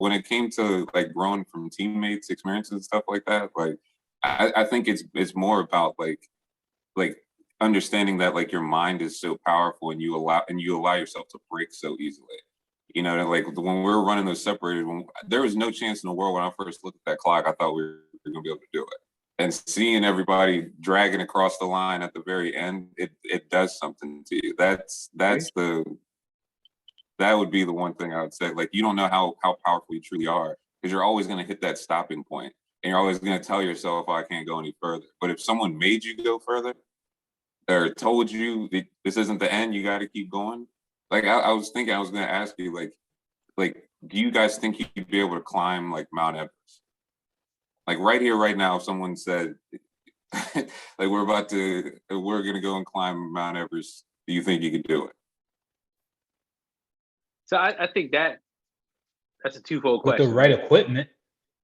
when it came to like growing from teammates, experiences and stuff like that, like I think it's more about like understanding that like your mind is so powerful and you allow yourself to break so easily. You know, like when we were running those separated, there was no chance in the world when I first looked at that clock, I thought we were going to be able to do it. And seeing everybody dragging across the line at the very end, it does something to you. That would be the one thing I would say. Like, you don't know how powerful you truly are, because you're always going to hit that stopping point, and you're always going to tell yourself, oh, I can't go any further. But if someone made you go further or told you that this isn't the end, you got to keep going. Like, I was thinking, I was going to ask you, like, do you guys think you'd be able to climb like Mount Everest? Like right here, right now, if someone said, like, we're going to go and climb Mount Everest, do you think you could do it? So I think that's a twofold question. With the right equipment.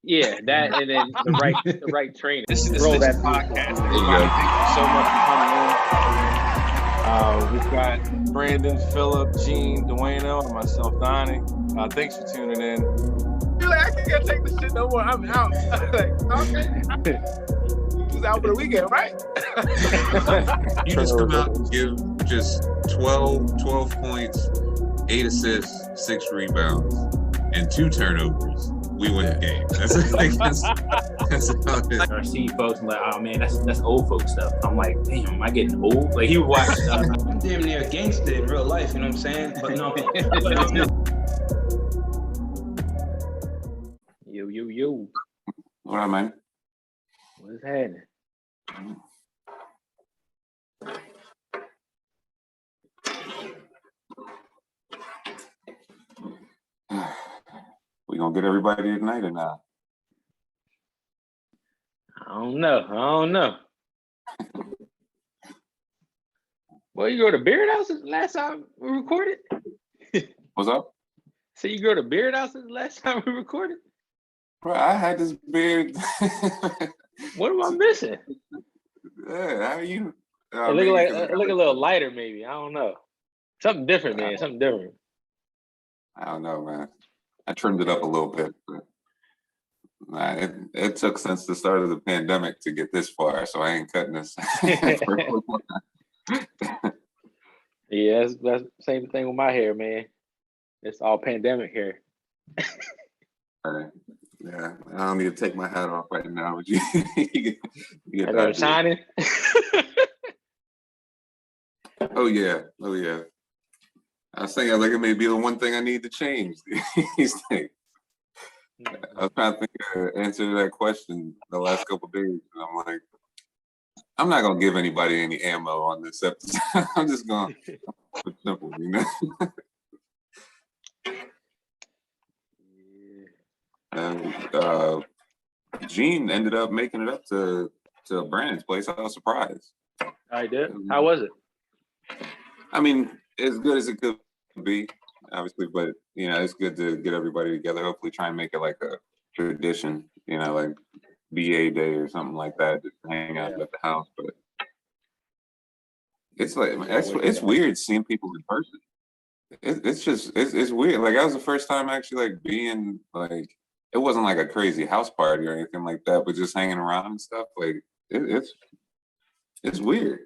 Yeah, that and then the right training. This is the Stxhes Podcast. Thank you so much for coming in. We've got Brandon, Philip, Gene, Dwayne, and myself, Donnie. Thanks for tuning in. You're like, I can't take this shit no more. I'm out. Like, okay. He was out for the weekend, right? You just come out and give just 12 points, 8 assists, 6 rebounds, and 2 turnovers. We win the game. That's how it is. I see folks like, oh man, that's old folks stuff. I'm like, damn, am I getting old? Like, he would watch. I'm damn near a gangster in real life, you know what I'm saying? But no. Yo. What up, man? What's happening? We gonna get everybody tonight or not? I don't know. Well, you go to Beard House last time we recorded? What's up? So you go to Beard House last time we recorded? Bro, I had this beard. What am I missing? Yeah, how you? It look a little lighter, maybe. I don't know. Something different, man. Something different. I don't know, man. I trimmed it up a little bit, but it took since the start of the pandemic to get this far, so I ain't cutting this. Yeah, that's the same thing with my hair, man. It's all pandemic hair. Yeah, I don't need to take my hat off right now. But you get that shining. Oh yeah. I was thinking like it may be the one thing I need to change these days. I was trying to think of an answer to that question the last couple of days, and I'm like, I'm not gonna give anybody any ammo on this episode. I'm just gonna keep it simple, you know. And Gene ended up making it up to Brandon's place. I was surprised. I did. How was it? I mean, as good as it could be, obviously, but you know, it's good to get everybody together. Hopefully, try and make it like a tradition. You know, like BA Day or something like that. Just hang out at the house. But it's like it's weird seeing people in person. It's weird. Like that was the first time actually like being like. It wasn't like a crazy house party or anything like that, but just hanging around and stuff. Like it's weird.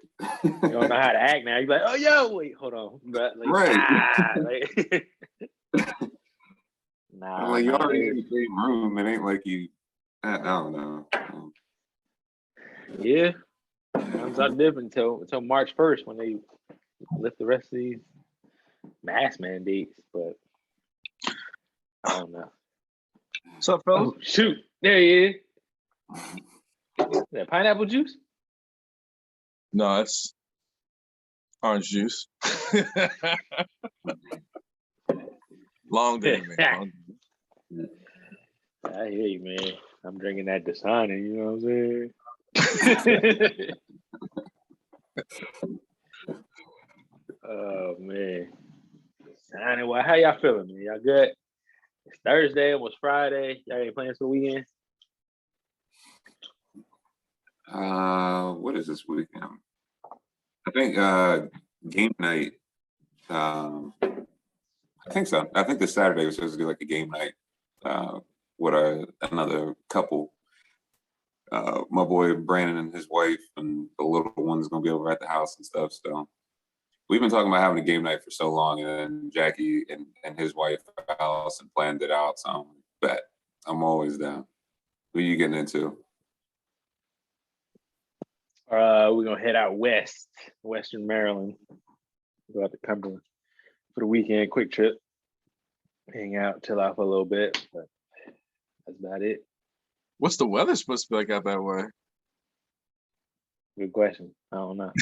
You don't know how to act now. You're like, oh yo, wait, hold on. But like, right. Nah. I'm like, you already in the same room. It ain't like you. I don't know. Yeah, times are different until March 1st when they lift the rest of these mask mandates. But I don't know. What's up, fellas? Oh, shoot, there he is. Is that pineapple juice? No, it's orange juice. Long day, man. I hear you, man. I'm drinking that Dorsey, you know what I'm saying? Oh, man. Well, how y'all feeling, man? Y'all good? It's Thursday, almost Friday. Y'all any plans for the weekend? What is this weekend? I think game night. I think so. I think this Saturday was supposed to be like a game night. another couple. My boy Brandon and his wife and the little one's gonna be over at the house and stuff. So we've been talking about having a game night for so long, and then Jackie and his wife Allison planned it out. So I'm always down. What are you getting into? We're gonna head out west, Western Maryland. Go out to Cumberland for the weekend, quick trip. Hang out, chill out for a little bit, but that's about it. What's the weather supposed to be like out that way? Good question. I don't know.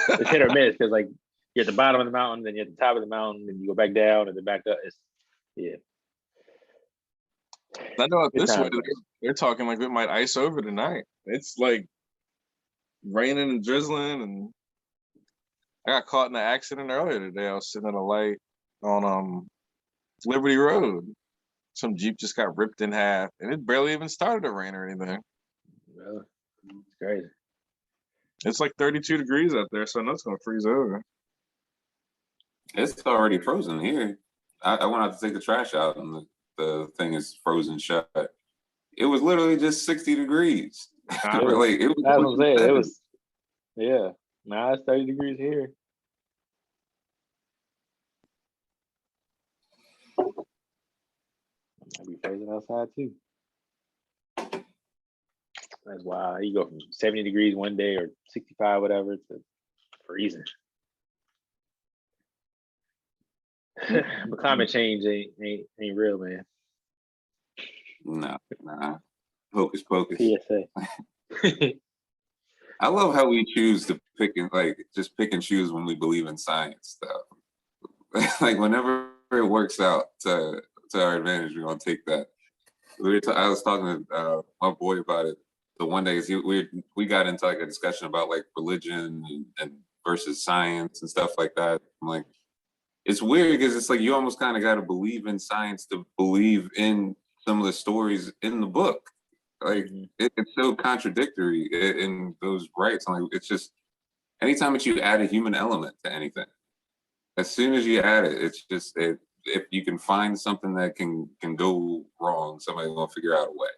It's hit or miss because like you're at the bottom of the mountain, then you're at the top of the mountain, then you go back down and then back up. Yeah. I know up Good this way time. they're talking like it might ice over tonight. It's like raining and drizzling, and I got caught in an accident earlier today. I was sitting at a light on Liberty Road. Some Jeep just got ripped in half, and it barely even started to rain or anything. Really? It's crazy. It's like 32 degrees out there, so I know it's gonna freeze over. It's already frozen here. I went out to take the trash out, and the thing is frozen shut. It was literally just 60 degrees. That's what I'm saying. It was, yeah. Now it's 30 degrees here. I'll be freezing outside too. That's why you go from 70 degrees one day or 65, whatever, to freezing. But climate change ain't real, man. Nah. Hocus pocus. PSA. I love how we choose to pick and choose when we believe in science stuff. Like whenever it works out to our advantage, we're gonna take that. I was talking to my boy about it the one day. We got into like a discussion about like religion and versus science and stuff like that. I'm like, it's weird because it's like you almost kind of got to believe in science to believe in some of the stories in the book. Like it's so contradictory in those rights. Like it's just anytime that you add a human element to anything, as soon as you add it, it's just if you can find something that can go wrong, somebody's gonna figure out a way.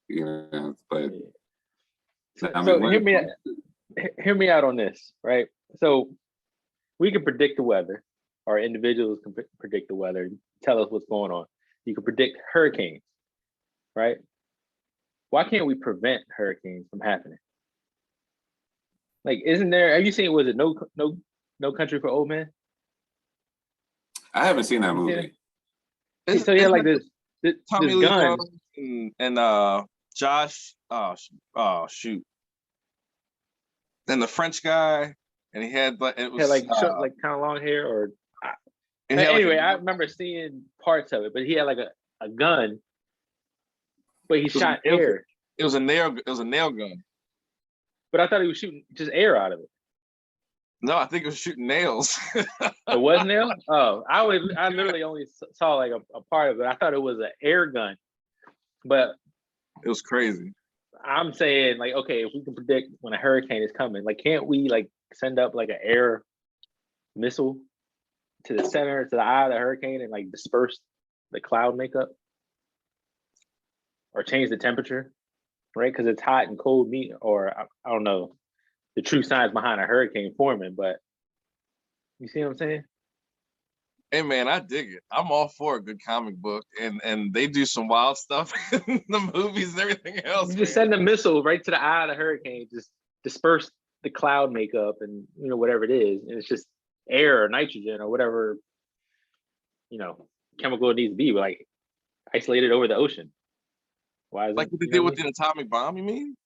You know, but I mean, so hear me out on this, right? So we can predict the weather, or individuals can predict the weather, tell us what's going on. You can predict hurricanes, right? Why can't we prevent hurricanes from happening? Like, isn't there? Have you seen? Was it No Country for Old Men? I haven't seen that movie. So yeah, like this Tommy Lee gun Jones and Josh. Oh shoot! And the French guy, and he had like it was had like kind of long hair, or anyway, I remember seeing parts of it, but he had like a gun, but he shot air. It was a nail gun. But I thought he was shooting just air out of it. No, I think it was shooting nails. It was nail? Oh, I literally only saw like a part of it. I thought it was an air gun, but it was crazy. I'm saying like, okay, if we can predict when a hurricane is coming, like, can't we like send up like an air missile to the center, to the eye of the hurricane, and like disperse the cloud makeup, or change the temperature, right? Because it's hot and cold or I don't know the true science behind a hurricane forming, but you see what I'm saying? Hey man, I dig it. I'm all for a good comic book, and they do some wild stuff in the movies and everything else. You just send a missile right to the eye of the hurricane, just disperse the cloud makeup and whatever it is, and it's just air or nitrogen or whatever chemical it needs to be, but like isolated over the ocean. Why is like what they did with the atomic bomb? You mean?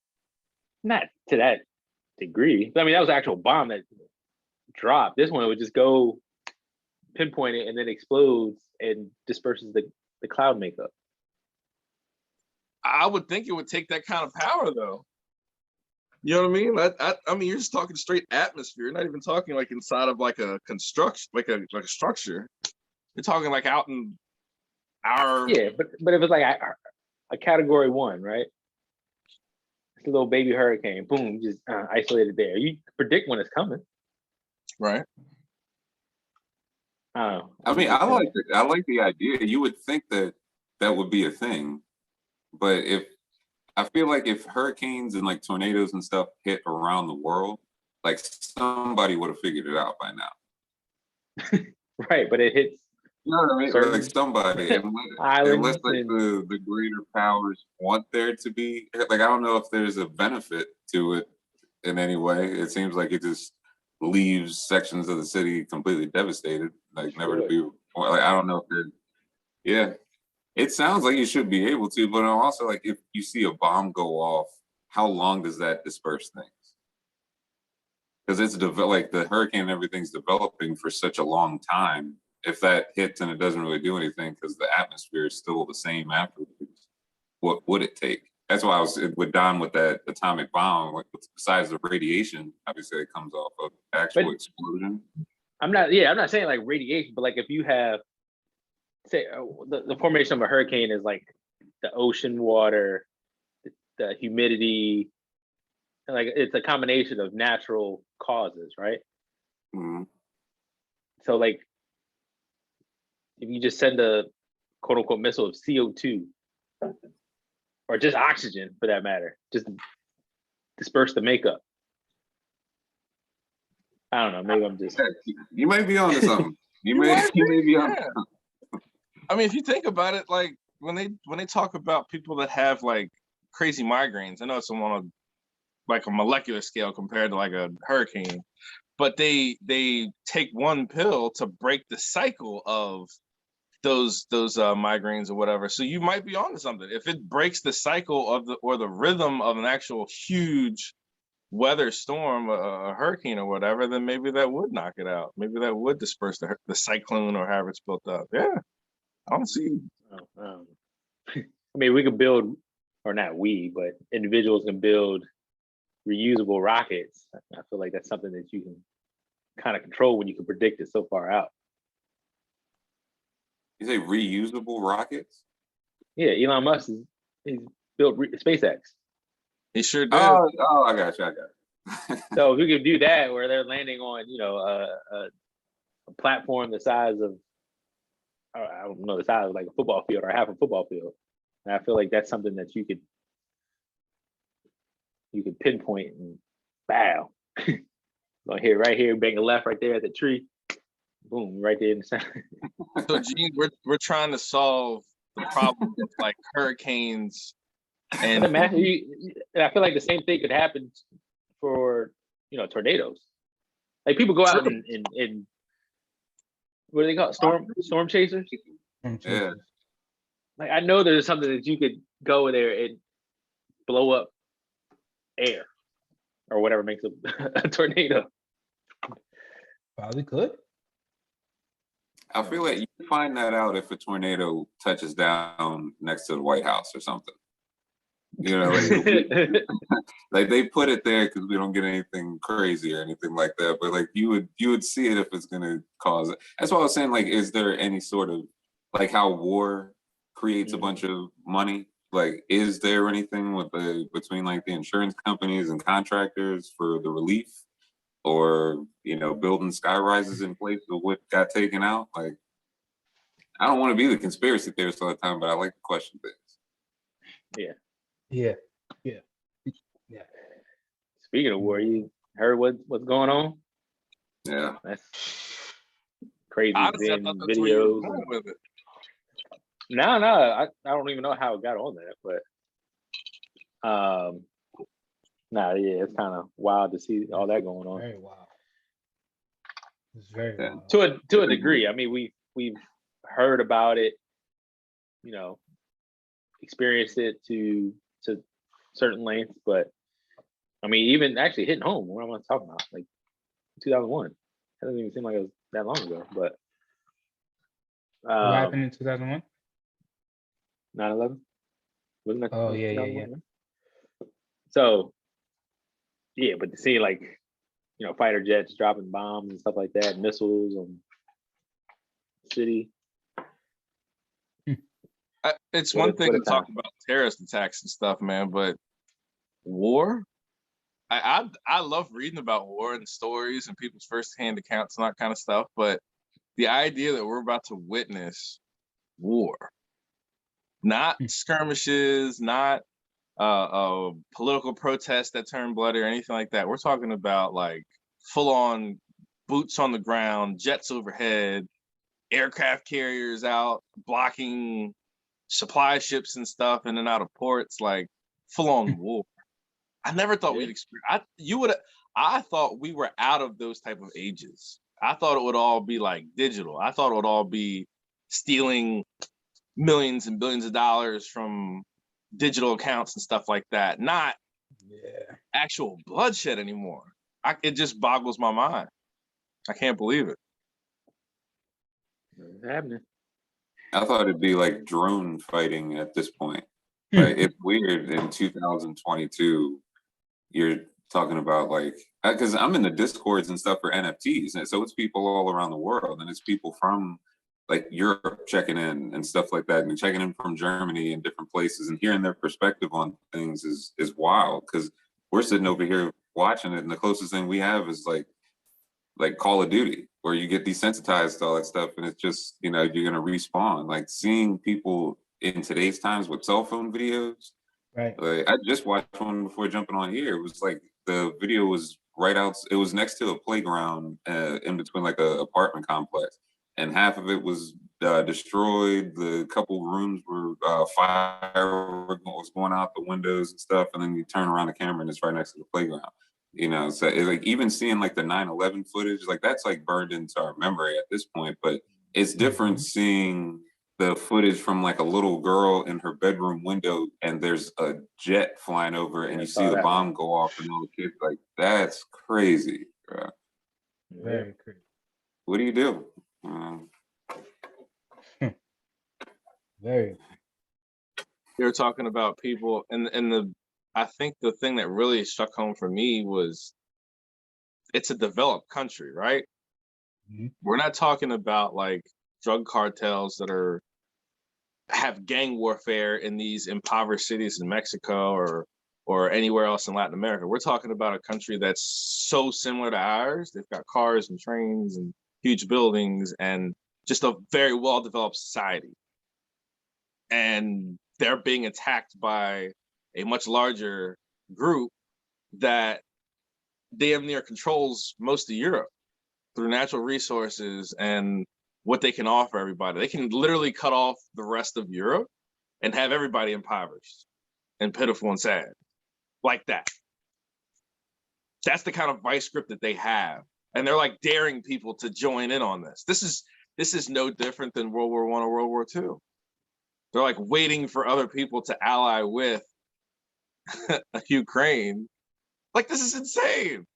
Not to that degree. I mean, that was an actual bomb that dropped. This one would just go pinpoint it and then explodes and disperses the cloud makeup. I would think it would take that kind of power, though. You know what I mean? I mean, you're just talking straight atmosphere. You're not even talking like inside of like a construction, like a structure. You're talking like out in our. Yeah, but if it's like a category 1, right? It's a little baby hurricane, boom, just isolated there. You predict when it's coming, right? I mean, I like the idea. You would think that that would be a thing. But I feel like if hurricanes and like tornadoes and stuff hit around the world, like somebody would have figured it out by now. Right, but it hits You know what I mean? certain Like somebody, islands unless like and the greater powers want there to be, like I don't know if there's a benefit to it in any way. It seems like it just leaves sections of the city completely devastated, like never to be. Like I don't know if it. Yeah, it sounds like you should be able to, but also like if you see a bomb go off, how long does that disperse things? Because it's like the hurricane and everything's developing for such a long time. If that hits and it doesn't really do anything because the atmosphere is still the same afterwards, what would it take? That's why I was with Don with that atomic bomb. Like besides the radiation, obviously it comes off of actual explosion. I'm not saying like radiation, but like if you have, say, the formation of a hurricane is like the ocean water, the humidity, like it's a combination of natural causes, right? Mm-hmm. So like if you just send a quote unquote missile of CO2 or just oxygen for that matter, just disperse the makeup. I don't know, maybe I'm just You might be on to something. You may be on to something. I mean, if you think about it, like when they talk about people that have like crazy migraines, I know it's on a like a molecular scale compared to like a hurricane, but they take one pill to break the cycle of those migraines or whatever. So you might be onto something. If it breaks the cycle of the rhythm of an actual huge weather storm, a hurricane or whatever, then maybe that would knock it out. Maybe that would disperse the cyclone or however it's built up. Yeah, I don't see. I mean, we could build, or not we, but individuals can build reusable rockets. I feel like that's something that you can kind of control when you can predict it so far out. You say reusable rockets? Yeah, Elon Musk he's built SpaceX. He sure did. Oh, I got you. So if we could do that, where they're landing on, a platform the size of, I don't know, the size of like a football field or half a football field, and I feel like that's something that you could pinpoint and bow. Gonna hit right here, bang a left right there at the tree, boom, right there in the center. So, Gene, we're trying to solve the problem with like hurricanes, and I feel like the same thing could happen for tornadoes. Like people go out and what do they call it? Storm chasers? Yeah. Like I know there's something that you could go there and blow up air or whatever makes a tornado. Probably could. I feel like you find that out if a tornado touches down next to the White House or something. Like they put it there because we don't get anything crazy or anything like that. But like you would see it if it's gonna cause it. That's why I was saying, like, is there any sort of like how war creates a bunch of money? Like, is there anything between like the insurance companies and contractors for the relief, or building sky rises in place of what got taken out? Like, I don't want to be the conspiracy theorist all the time, but I like to question things. Yeah. Speaking of war, you heard what's going on? Yeah, That's crazy. honestly, I thought that's where you Videos. were going with it. No, I don't even know how it got on that, but it's kind of wild to see all that going on. Very wild. It's very wild. To a degree. I mean, we've heard about it, experienced it to certain lengths, but I mean, even actually hitting home, what am I talking about? Like 2001. It doesn't even seem like it was that long ago, but What happened in 2001? 9/11? Wasn't that? Oh, yeah. 2001? So, yeah, but to see like, fighter jets dropping bombs and stuff like that, missiles on the city. It's What one a- thing what a to talk time. about terrorist attacks and stuff, man, but war. I love reading about war and stories and people's firsthand accounts and that kind of stuff, but the idea that we're about to witness war Not skirmishes, not political protests that turn bloody or anything like that. We're talking about like full-on boots on the ground, jets overhead, aircraft carriers out blocking supply ships and stuff in and out of ports, like full-on war. I never thought we'd experience. I thought we were out of those type of ages. I thought it would all be like digital. I thought it would all be stealing millions and billions of dollars from digital accounts and stuff like that, not actual bloodshed anymore. It just boggles my mind. I can't believe it. It's happening. I thought it'd be like drone fighting at this point. Like, it's weird in 2022, you're talking about like, because I'm in the discords and stuff for NFTs, and so it's people all around the world, and it's people from like Europe checking in and stuff like that, and checking in from Germany and different places, and hearing their perspective on things is wild, because we're sitting over here watching it, and the closest thing we have is like Call of Duty, where you get desensitized to all that stuff, and it's just, you know, you're gonna respawn. Like seeing people in today's times with cell phone videos. Right. Like, I just watched one before jumping on here. It was like the video was right out. It was next to a playground in between like a apartment complex, and half of it was destroyed. The couple rooms were fire was going out the windows and stuff, and then you turn around the camera and it's right next to the playground. You know, so it's like even seeing like the 9/11 footage, like that's like burned into our memory at this point. But it's different seeing the footage from like a little girl in her bedroom window, and there's a jet flying over, and you see the bomb go off, and all the kids like, that's crazy, bro. Very crazy. What do you do? Very. They were talking about people, and I think the thing that really struck home for me was it's a developed country, right? Mm-hmm. We're not talking about like drug cartels that have gang warfare in these impoverished cities in Mexico or anywhere else in Latin America. We're talking about a country that's so similar to ours. They've got cars and trains and huge buildings and just a very well-developed society. And they're being attacked by a much larger group that damn near controls most of Europe through natural resources and what they can offer everybody. They can literally cut off the rest of Europe and have everybody impoverished and pitiful and sad like that. That's the kind of vice grip that they have. And they're like daring people to join in on this. This is no different than World War I or World War II. They're like waiting for other people to ally with Ukraine. Like, this is insane.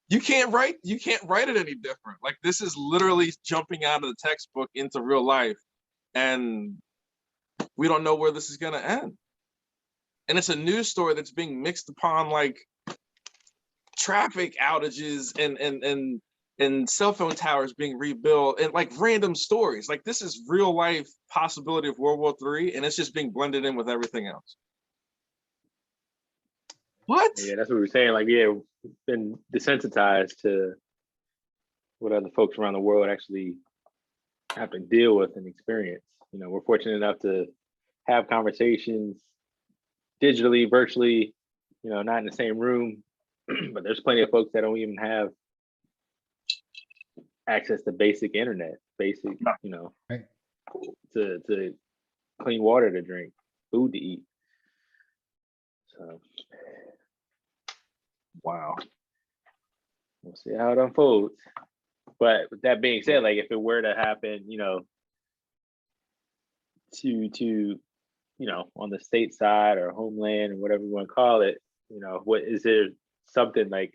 You can't write it any different. Like, this is literally jumping out of the textbook into real life, and we don't know where this is gonna end. And it's a news story that's being mixed upon like traffic outages and cell phone towers being rebuilt and like random stories. Like, this is real life possibility of World War III, and it's just being blended in with everything else. What? Yeah, that's what we were saying. Like, yeah, we've been desensitized to what other folks around the world actually have to deal with and experience. You know, we're fortunate enough to have conversations digitally, virtually, you know, not in the same room, but there's plenty of folks that don't even have access to basic internet, basic, you know, to clean water to drink, food to eat. So, wow. We'll see how it unfolds. But with that being said, like if it were to happen, you know, to you know, on the state side or homeland or whatever you want to call it, you know, what is there something like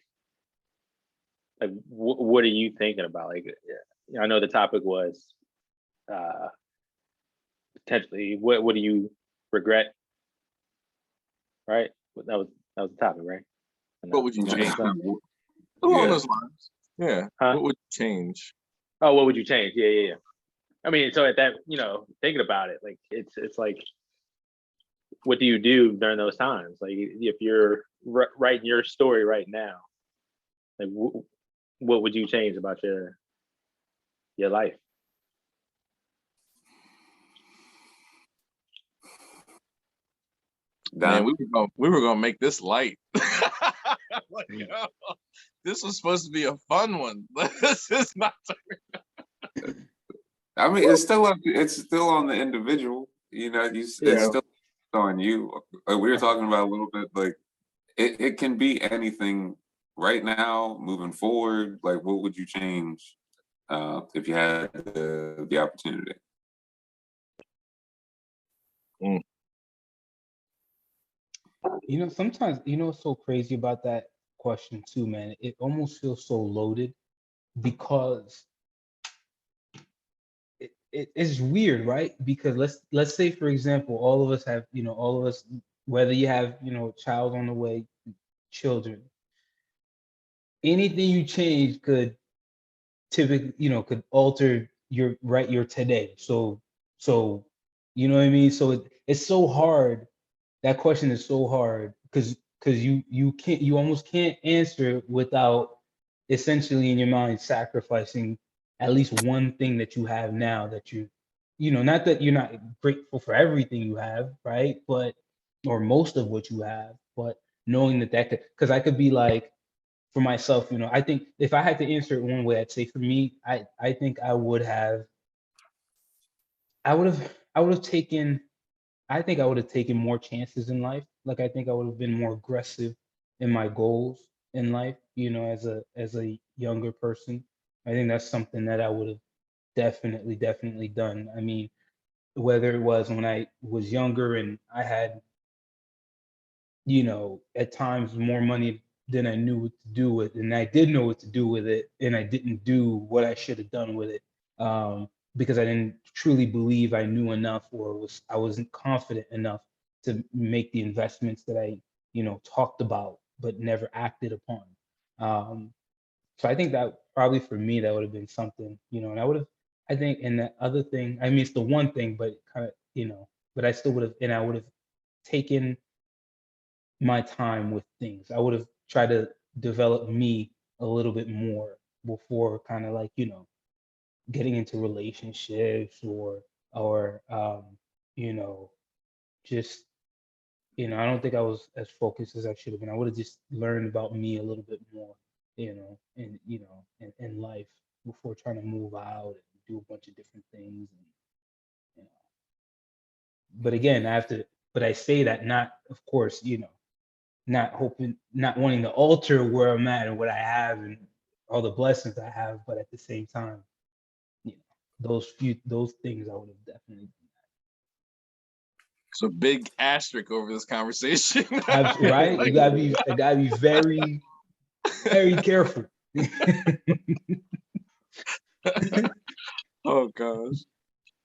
what are you thinking about? Like, you know, I know the topic was potentially what do you regret? Right? That was the topic, right? What would you change? Along those lines. Yeah. Huh? What would you change? Oh, what would you change? Yeah. I mean, so at that, you know, thinking about it, like it's like, what do you do during those times? Like, if you're writing your story right now, like what would you change about your life? Man, we were gonna make this light. Like, this was supposed to be a fun one. This is not. I mean, it's still on the individual. It's still on you. Like we were talking about a little bit, like it can be anything right now, moving forward. Like, what would you change if you had the opportunity? Sometimes, what's so crazy about that question too, man? It almost feels so loaded because it's weird, right? Because let's say, for example, all of us have, whether you have, a child on the way, children, anything you change could typically, could alter your today. So, you know what I mean? So it's so hard. That question is so hard because you almost can't answer without essentially in your mind sacrificing at least one thing that you have now that not that you're not grateful for everything you have, right? But or most of what you have, but knowing that could, because I could be like, for myself, I think if I had to answer it one way, I'd say for me, I think I would have taken, I think I would have taken more chances in life. Like I think I would have been more aggressive in my goals in life, as a younger person. I think that's something that I would have definitely done. I mean, whether it was when I was younger and I had, at times more money than I knew what to do with, and I did know what to do with it, and I didn't do what I should have done with it. Because I didn't truly believe I knew enough, or I wasn't confident enough to make the investments that I, talked about but never acted upon. So I think that probably for me that would have been something, and I would have, I think, and that other thing, I mean, it's the one thing, but kind of, but I still would have, and I would have taken my time with things. I would have tried to develop me a little bit more before kind of like, getting into relationships or just I don't think I was as focused as I should have been. I would have just learned about me a little bit more, in life before trying to move out and do a bunch of different things. And, you know. But again, but I say that not, of course, not wanting to alter where I'm at and what I have and all the blessings I have, but at the same time, those things I would have definitely done. It's a big asterisk over this conversation. Right? You gotta be very, very careful. Oh gosh.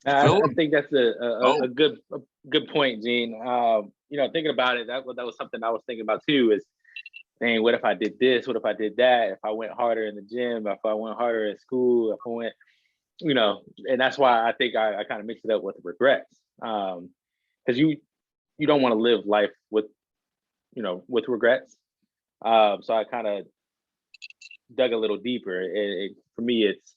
I think that's a good point, Gene. Thinking about it, that was something I was thinking about too. Is, dang, what if I did this? What if I did that? If I went harder in the gym? If I went harder at school? If I went, and that's why I think I kind of mix it up with regrets, because you don't want to live life with regrets. So I kind of dug a little deeper. For me, it's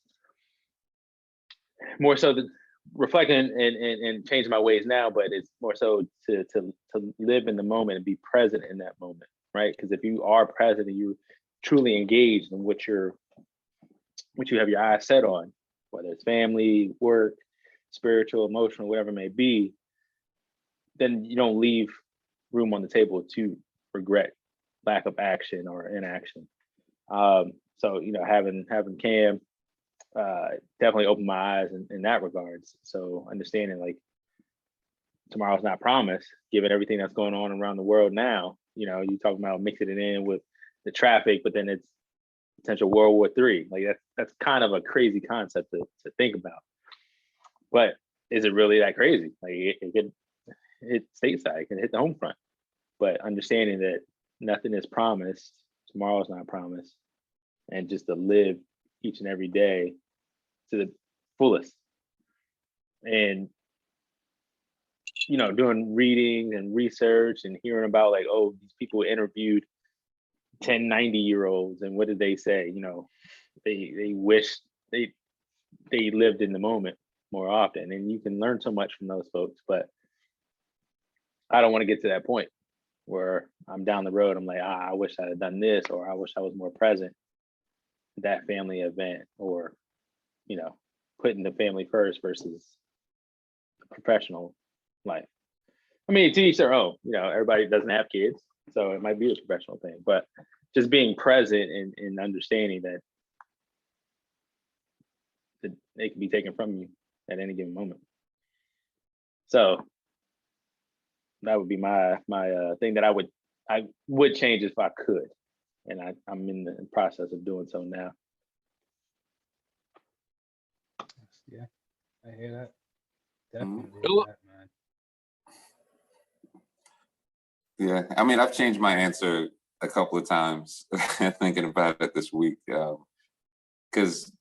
more so the reflecting and changing my ways now, but it's more so to live in the moment and be present in that moment, right? Because if you are present and you truly engaged in what you have your eyes set on, whether it's family, work, spiritual, emotional, whatever it may be, then you don't leave room on the table to regret lack of action or inaction. So having Cam definitely opened my eyes in that regards. So understanding like tomorrow's not promised, given everything that's going on around the world now. You talking about mixing it in with the traffic, but then it's potential World War III. Like that's kind of a crazy concept to think about. But is it really that crazy? Like it could hit stateside, it can hit the home front. But understanding that nothing is promised, tomorrow's not promised, and just to live each and every day to the fullest. And doing reading and research and hearing about like, oh, these people interviewed 10 90-year-olds, and what did they say? They wish they lived in the moment more often, and you can learn so much from those folks. But I don't want to get to that point where I'm down the road. I'm like, I wish I had done this, or I wish I was more present at that family event, or, putting the family first versus the professional life. I mean, to each their own. Everybody doesn't have kids, so it might be a professional thing. But just being present and understanding that they can be taken from you at any given moment. So that would be my thing that I would change if I could, and I'm in the process of doing so now. Yeah, I hear that. Definitely Mhm. that, man. Yeah, I mean, I've changed my answer a couple of times thinking about it this week. Because,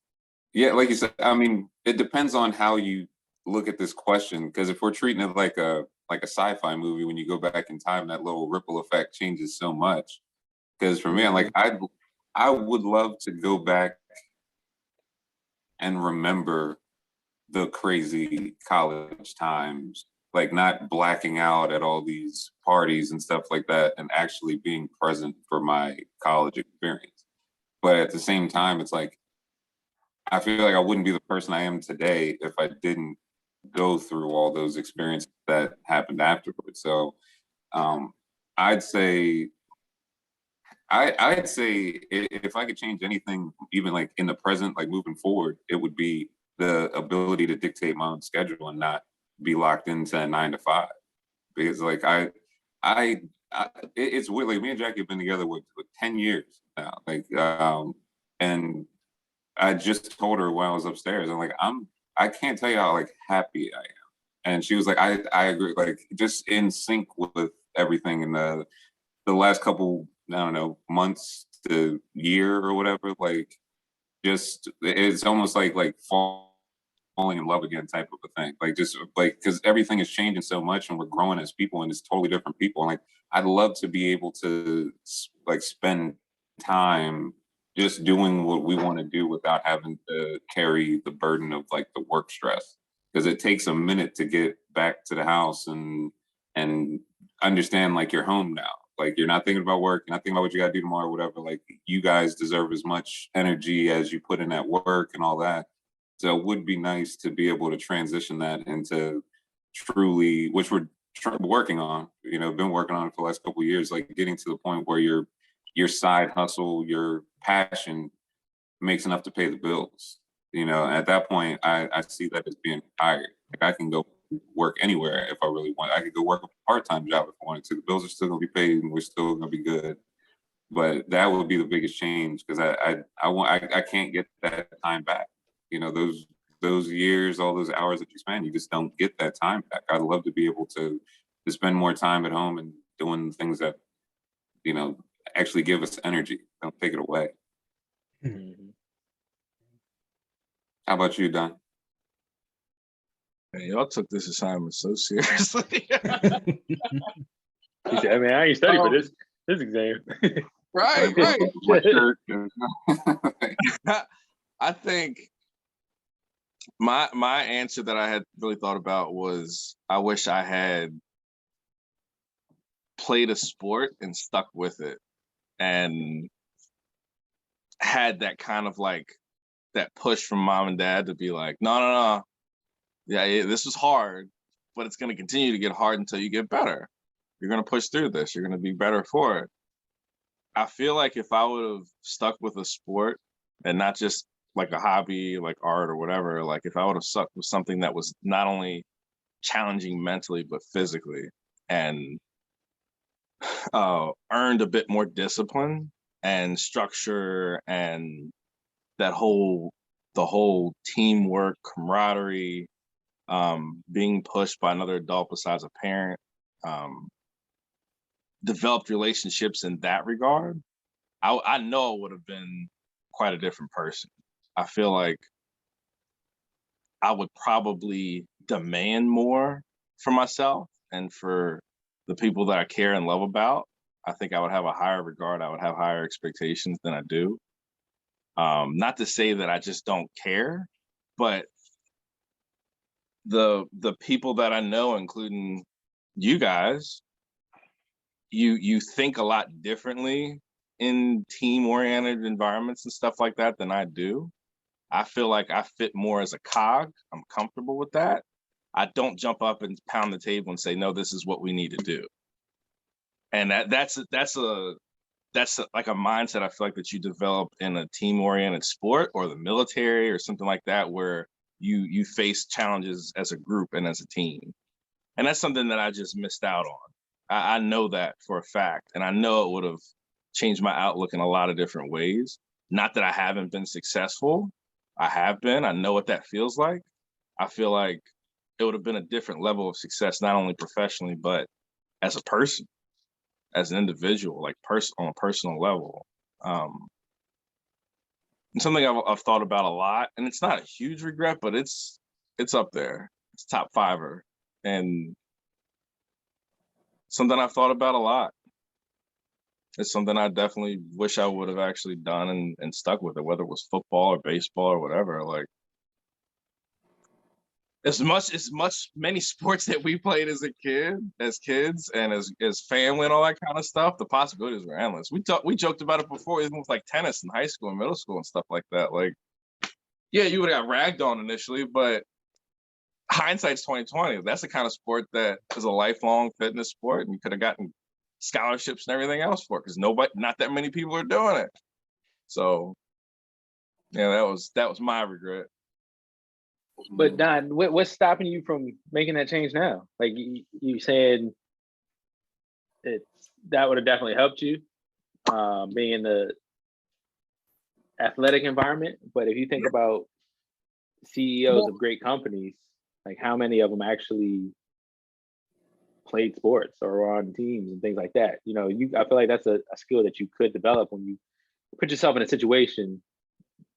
yeah, like you said, I mean, it depends on how you look at this question. Because if we're treating it like a sci-fi movie, when you go back in time, that little ripple effect changes so much. Because for me, I'm like, I would love to go back and remember the crazy college times, like not blacking out at all these parties and stuff like that, and actually being present for my college experience. But at the same time, it's like, I feel like I wouldn't be the person I am today if I didn't go through all those experiences that happened afterwards. So I'd say, I'd say if I could change anything, even like in the present, like moving forward, it would be the ability to dictate my own schedule and not be locked into a 9 to 5. Because like it's weird. Like me and Jackie have been together with 10 years now. Like, and I just told her when I was upstairs, I'm like, I can't tell you how like happy I am. And she was like, I agree, like just in sync with everything in the last couple, I don't know, months to year or whatever. Like, just it's almost like falling in love again type of a thing. Like, just like, because everything is changing so much and we're growing as people and it's totally different people. And like, I'd love to be able to like spend time just doing what we want to do without having to carry the burden of like the work stress, because it takes a minute to get back to the house and understand like you're home now. Like, you're not thinking about work, you're not thinking about what you got to do tomorrow, whatever. Like, you guys deserve as much energy as you put in at work and all that. So it would be nice to be able to transition that into truly, which we're working on, been working on it for the last couple of years, like getting to the point where your side hustle, your passion makes enough to pay the bills. At that point, I see that as being retired. Like, I can go work anywhere if I really want. I could go work a part-time job if I wanted to. The bills are still gonna be paid and we're still gonna be good. But that would be the biggest change, because I can't get that time back. Those years, all those hours that you spend, you just don't get that time back. I'd love to be able to spend more time at home and doing things that, actually give us energy. Don't take it away. Mm-hmm. How about you, Don? Man, y'all took this assignment so seriously. He said, I ain't studied for this exam. Right. I think my answer that I had really thought about was, I wish I had played a sport and stuck with it and had that kind of like that push from mom and dad to be like, no. Yeah, this was hard, but it's going to continue to get hard until you get better. You're going to push through this. You're going to be better for it. I feel like if I would have stuck with a sport and not just like a hobby, like art or whatever, like if I would have stuck with something that was not only challenging mentally, but physically, and earned a bit more discipline and structure and the whole teamwork, camaraderie, being pushed by another adult besides a parent, developed relationships in that regard, I know I would have been quite a different person. I feel like I would probably demand more for myself and for the people that I care and love about. I think I would have a higher regard. I would have higher expectations than I do. Not to say that I just don't care, but the people that I know, including you guys, you think a lot differently in team-oriented environments and stuff like that than I do. I feel like I fit more as a cog. I'm comfortable with that. I don't jump up and pound the table and say, no, this is what we need to do. And that's like a mindset I feel like that you develop in a team-oriented sport or the military or something like that, where you face challenges as a group and as a team. And that's something that I just missed out on. I know that for a fact. And I know it would have changed my outlook in a lot of different ways. Not that I haven't been successful. I have been. I know what that feels like. I feel like it would have been a different level of success, not only professionally, but as a person, as an individual, like on a personal level. And something I've thought about a lot, and it's not a huge regret, but it's up there. It's top fiver, and something I've thought about a lot. It's something I definitely wish I would have actually done and stuck with it, whether it was football or baseball or whatever. Like, many sports that we played as kids, and as family and all that kind of stuff, the possibilities were endless. We joked about it before, even with like tennis in high school and middle school and stuff like that. Like, yeah, you would have got ragged on initially, but hindsight's 2020. That's the kind of sport that is a lifelong fitness sport, and you could have gotten scholarships and everything else for it, because not that many people are doing it. So yeah, that was my regret. But Don, what's stopping you from making that change now? Like you said, that would have definitely helped you being in the athletic environment. But if you think about CEOs of great companies, like how many of them actually played sports or were on teams and things like that? You know, I feel like that's a skill that you could develop when you put yourself in a situation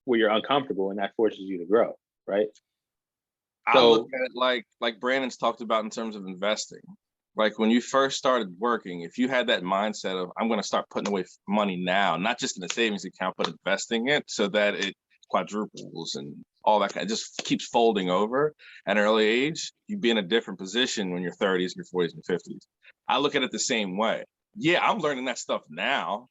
where you're uncomfortable, and that forces you to grow, right? I look at it like Brandon's talked about in terms of investing. Like when you first started working, if you had that mindset of, I'm going to start putting away money now, not just in a savings account, but investing it so that it quadruples and all that kind of just keeps folding over at an early age, you'd be in a different position when you're 30s, your 40s, and 50s. I look at it the same way. Yeah, I'm learning that stuff now.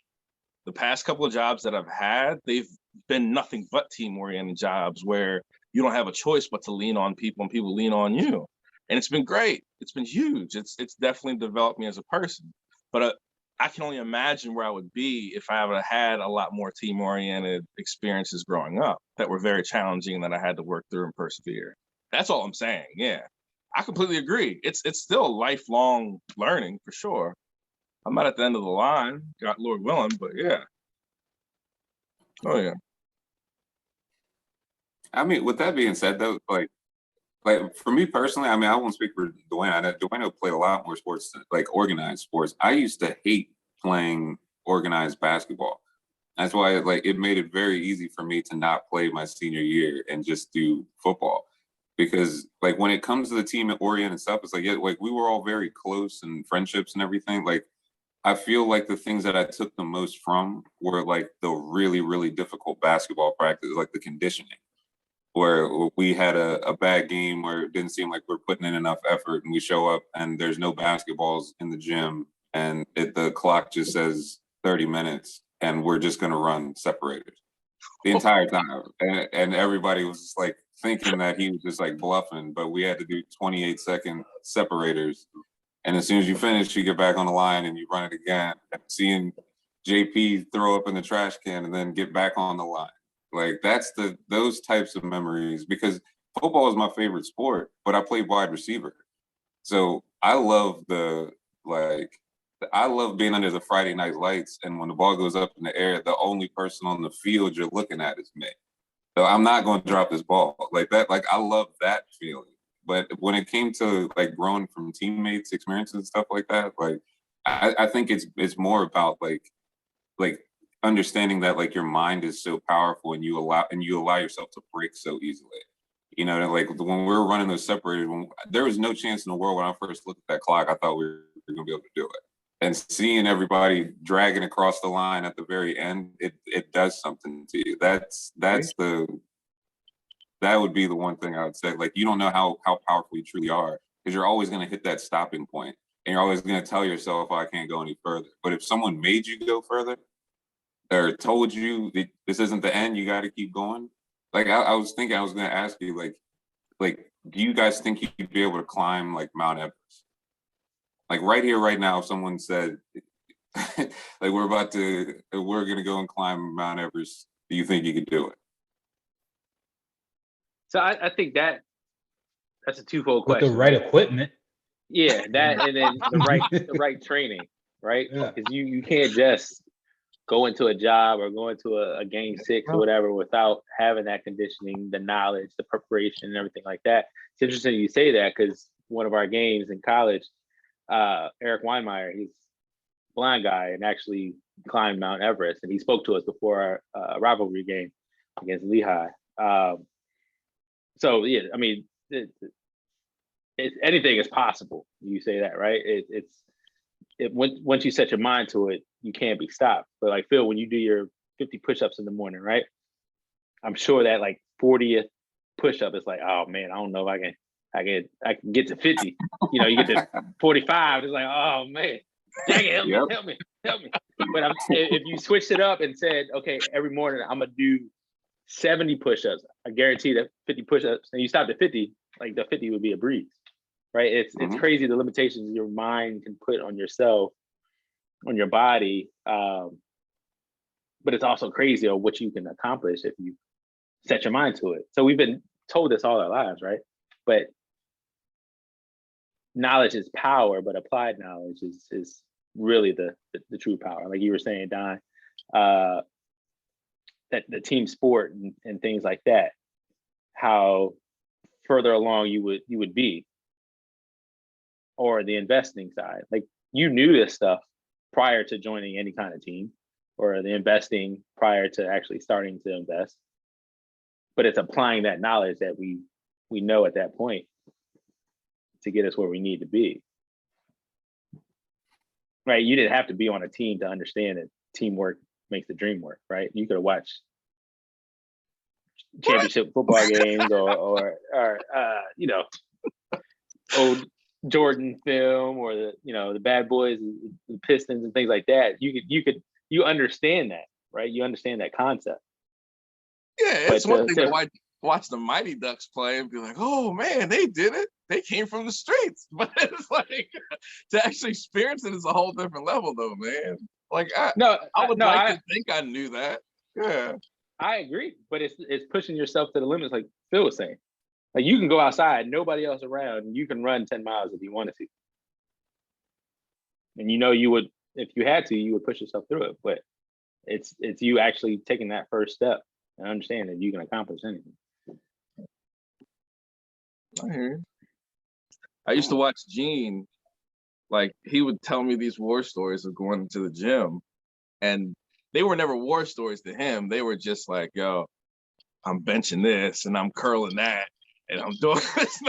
The past couple of jobs that I've had, they've been nothing but team-oriented jobs where you don't have a choice but to lean on people and people lean on you. And it's been great. It's been huge. It's definitely developed me as a person. But I can only imagine where I would be if I would have had a lot more team-oriented experiences growing up that were very challenging that I had to work through and persevere. That's all I'm saying. Yeah, I completely agree. It's still lifelong learning for sure. I'm not at the end of the line, God Lord willing, but yeah. Oh yeah. I mean, with that being said, though, like for me personally, I mean, I won't speak for Dwayne. I know Dwayne played a lot more sports, like organized sports. I used to hate playing organized basketball. That's why it made it very easy for me to not play my senior year and just do football. Because like when it comes to the team oriented stuff, it's like, yeah, like we were all very close and friendships and everything. Like I feel like the things that I took the most from were like the really, really difficult basketball practice, like the conditioning, where we had a bad game where it didn't seem like we're putting in enough effort, and we show up and there's no basketballs in the gym, and the clock just says 30 minutes and we're just going to run separators the entire time. And everybody was just like thinking that he was just like bluffing, but we had to do 28-second separators. And as soon as you finish, you get back on the line and you run it again. And seeing JP throw up in the trash can and then get back on the line. Like that's those types of memories, because football is my favorite sport, but I played wide receiver. So I love being under the Friday night lights, and when the ball goes up in the air, the only person on the field you're looking at is me. So I'm not going to drop this ball like that. Like I love that feeling. But when it came to like growing from teammates, experiences and stuff like that, like I think it's more about like understanding that like your mind is so powerful and you allow yourself to break so easily. You know, like when we were running those separators, there was no chance in the world when I first looked at that clock, I thought we were going to be able to do it. And seeing everybody dragging across the line at the very end, it does something to you. That would be the one thing I would say. Like, you don't know how powerful you truly are, because you're always going to hit that stopping point. and you're always going to tell yourself, oh, I can't go any further. But if someone made you go further or told you that this isn't the end, you got to keep going. Like I was thinking, I was going to ask you, like, do you guys think you'd be able to climb like Mount Everest? Like right here, right now, if someone said, like we're going to go and climb Mount Everest, do you think you could do it? So I think that's a twofold With question. the right equipment. Yeah, that and then the right training, right? Yeah. Because you can't just go into a job or go into a game 6 or whatever without having that conditioning, the knowledge, the preparation, and everything like that. It's interesting you say that because one of our games in college, Eric Weinmeier, he's a blind guy and actually climbed Mount Everest, and he spoke to us before our rivalry game against Lehigh. So yeah, I mean, anything is possible. You say that, right? Once you set your mind to it, you can't be stopped. But like Phil, when you do your 50 push-ups in the morning, right? I'm sure that like 40th push-up is like, oh man, I don't know if I can get to 50. You know, you get to 45, it's like, oh man, dang it, help me. But if you switched it up and said, okay, every morning I'm gonna do 70 push-ups, I guarantee that 50 push-ups, and you stopped at 50, like the 50 would be a breeze, right? It's crazy the limitations your mind can put on yourself, on your body, but it's also crazy of what you can accomplish if you set your mind to it. So we've been told this all our lives, right? But knowledge is power, but applied knowledge is really the true power. Like you were saying, Don, that the team sport and things like that, how further along you would be, or the investing side. Like you knew this stuff prior to joining any kind of team, or the investing prior to actually starting to invest. But it's applying that knowledge that we know at that point to get us where we need to be. Right? You didn't have to be on a team to understand that teamwork makes the dream work, right? You could have watched championship football games or you know, old Jordan film, or the Bad Boys, the Pistons and things like that. You understand that, right? You understand that concept. Yeah, it's one thing to watch the Mighty Ducks play and be like, oh man, they did it. They came from the streets. But it's like to actually experience it is a whole different level though, man. Like I would like to think I knew that. Yeah. I agree. But it's pushing yourself to the limits, like Phil was saying. Like you can go outside, nobody else around, and you can run 10 miles if you wanted to. And you would, if you had to, you would push yourself through it. But it's you actually taking that first step and understand that you can accomplish anything. I hear you. I used to watch Gene, like he would tell me these war stories of going to the gym, and they were never war stories to him. They were just like, yo, I'm benching this and I'm curling that and I'm doing this.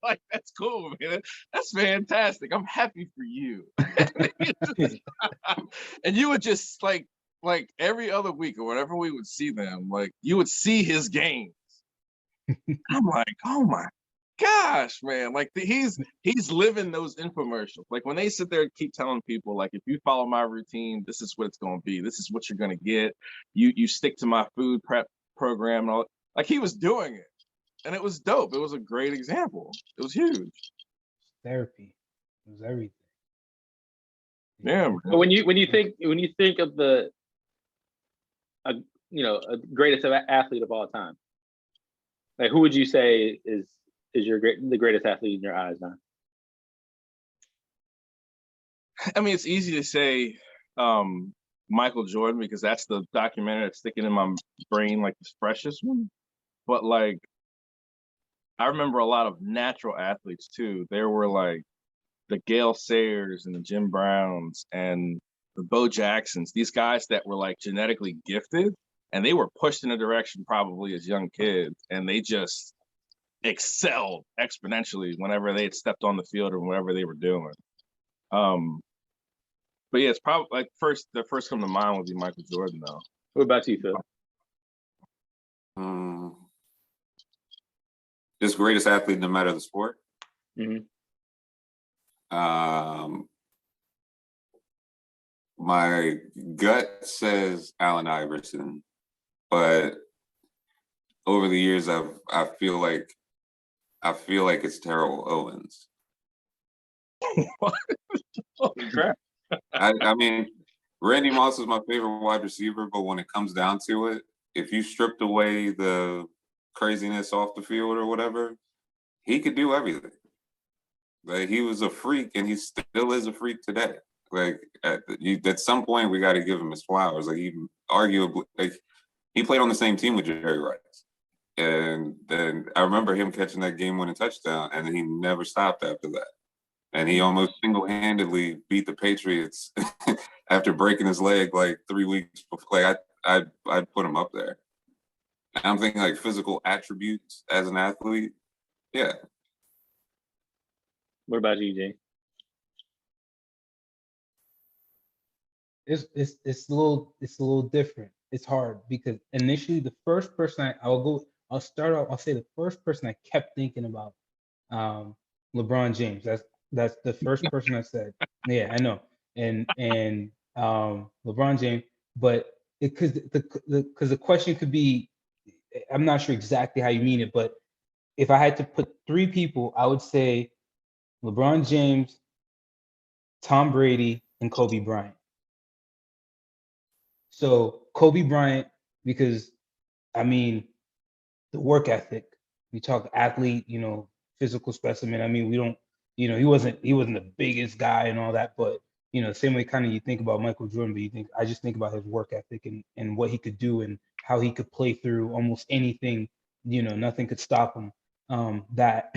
Like, that's cool, man. That's fantastic. I'm happy for you. And you would just like every other week or whenever we would see them, like you would see his games. I'm like, oh my gosh, man. Like he's living those infomercials. Like when they sit there and keep telling people, like, if you follow my routine, this is what it's going to be. This is what you're going to get. You stick to my food prep program and all. Like he was doing it, and it was dope. It was a great example. It was huge. Therapy. It was everything. Yeah. Man. But when you think of the greatest athlete of all time, like who would you say is the greatest athlete in your eyes now? I mean, it's easy to say Michael Jordan because that's the documentary that's sticking in my brain like the freshest one. But like, I remember a lot of natural athletes too. There were like the Gale Sayers and the Jim Browns and the Bo Jacksons, these guys that were like genetically gifted, and they were pushed in a direction probably as young kids, and they just excelled exponentially whenever they had stepped on the field or whatever they were doing. But yeah, it's probably like the first come to mind would be Michael Jordan though. What about you, Phil? Just greatest athlete no matter the sport. Mm-hmm. My gut says Allen Iverson, but over the years, I feel like it's Terrell Owens. Holy crap. I mean, Randy Moss is my favorite wide receiver, but when it comes down to it, if you stripped away the craziness off the field or whatever, he could do everything. Like, he was a freak, and he still is a freak today. Like, at some point, we got to give him his flowers. Like, he arguably, like, he played on the same team with Jerry Rice, and then I remember him catching that game-winning touchdown, and he never stopped after that. And he almost single-handedly beat the Patriots after breaking his leg like 3 weeks before. Like, I'd put him up there. And I'm thinking like physical attributes as an athlete. Yeah. What about you, Jay? It's a little different. It's hard because initially the first person I'll start off. I'll say the first person I kept thinking about, LeBron James. That's the first person I said. Yeah, I know. And LeBron James, but because the question could be, I'm not sure exactly how you mean it, but if I had to put three people, I would say LeBron James, Tom Brady, and Kobe Bryant. So Kobe Bryant, because I mean, the work ethic. We talk athlete, physical specimen. I mean, we don't, he wasn't the biggest guy and all that, but the same way kind of you think about Michael Jordan, but I just think about his work ethic and what he could do and how he could play through almost anything. Nothing could stop him. That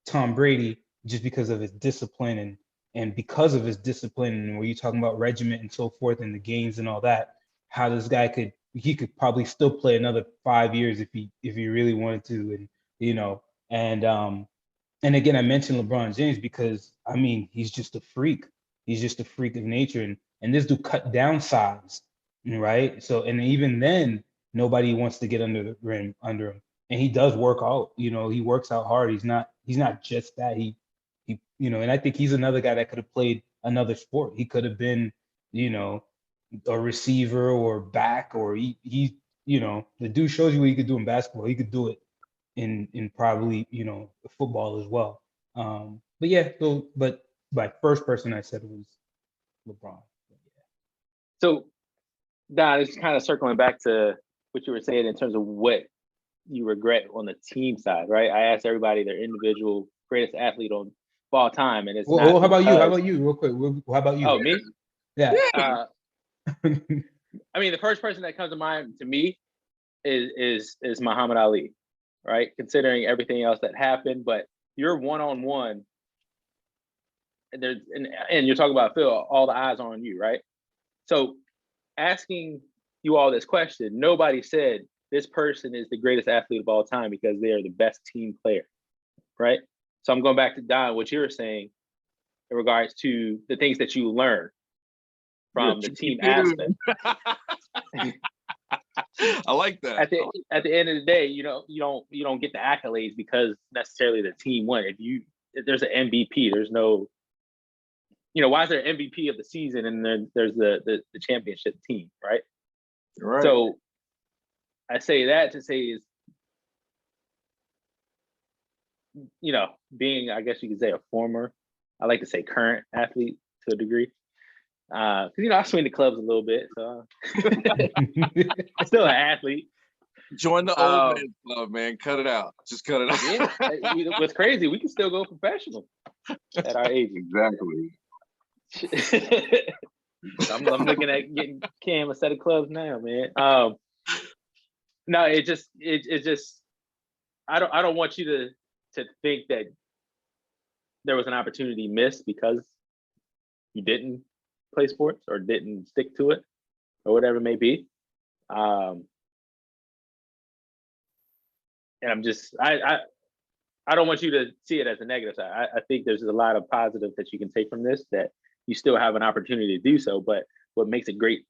Tom Brady, just because of his discipline and because of his discipline, and where you're talking about regiment and so forth and the games and all that, how this guy could probably still play another 5 years if he really wanted to, and again I mentioned LeBron James because I mean he's just a freak. He's just a freak of nature, and this dude cut down size, right? So and even then nobody wants to get under the rim under him, and he does work out. He works out hard. He's not just that. He and I think he's another guy that could have played another sport. He could have been a receiver or back, or he the dude shows you what he could do in basketball. He could do it in probably football as well. But yeah, but my first person I said was LeBron. So Don, it's kind of circling back to what you were saying in terms of what you regret on the team side, right? I asked everybody their individual greatest athlete of all time, and it's well, how about you? How about you, real quick? How about you? Oh, me? Yeah. I mean, the first person that comes to mind to me is Muhammad Ali, right? Considering everything else that happened, but you're one-on-one, and you're talking about Phil, all the eyes are on you, right? So asking you all this question, nobody said this person is the greatest athlete of all time because they are the best team player, right? So I'm going back to Don, what you were saying in regards to the things that you learn from the team aspect. I like that. At the end of the day, you don't get the accolades because necessarily the team won. If there's an MVP, there's no, why is there an MVP of the season and then there's the championship team, right? Right. So I say that to say is, being, I guess you could say, a former, I like to say current athlete to a degree. Because I swing the clubs a little bit, so I'm still an athlete. Join the old man club, man. Cut it out. Just cut it out. Yeah, what's crazy, we can still go professional at our age. Exactly. I'm looking at getting Cam a set of clubs now, man. No, it just I don't want you to think that there was an opportunity missed because you didn't play sports or didn't stick to it or whatever it may be. And I'm just I don't want you to see it as a negative side. I think there's a lot of positive that you can take from this, that you still have an opportunity to do so. But what makes a great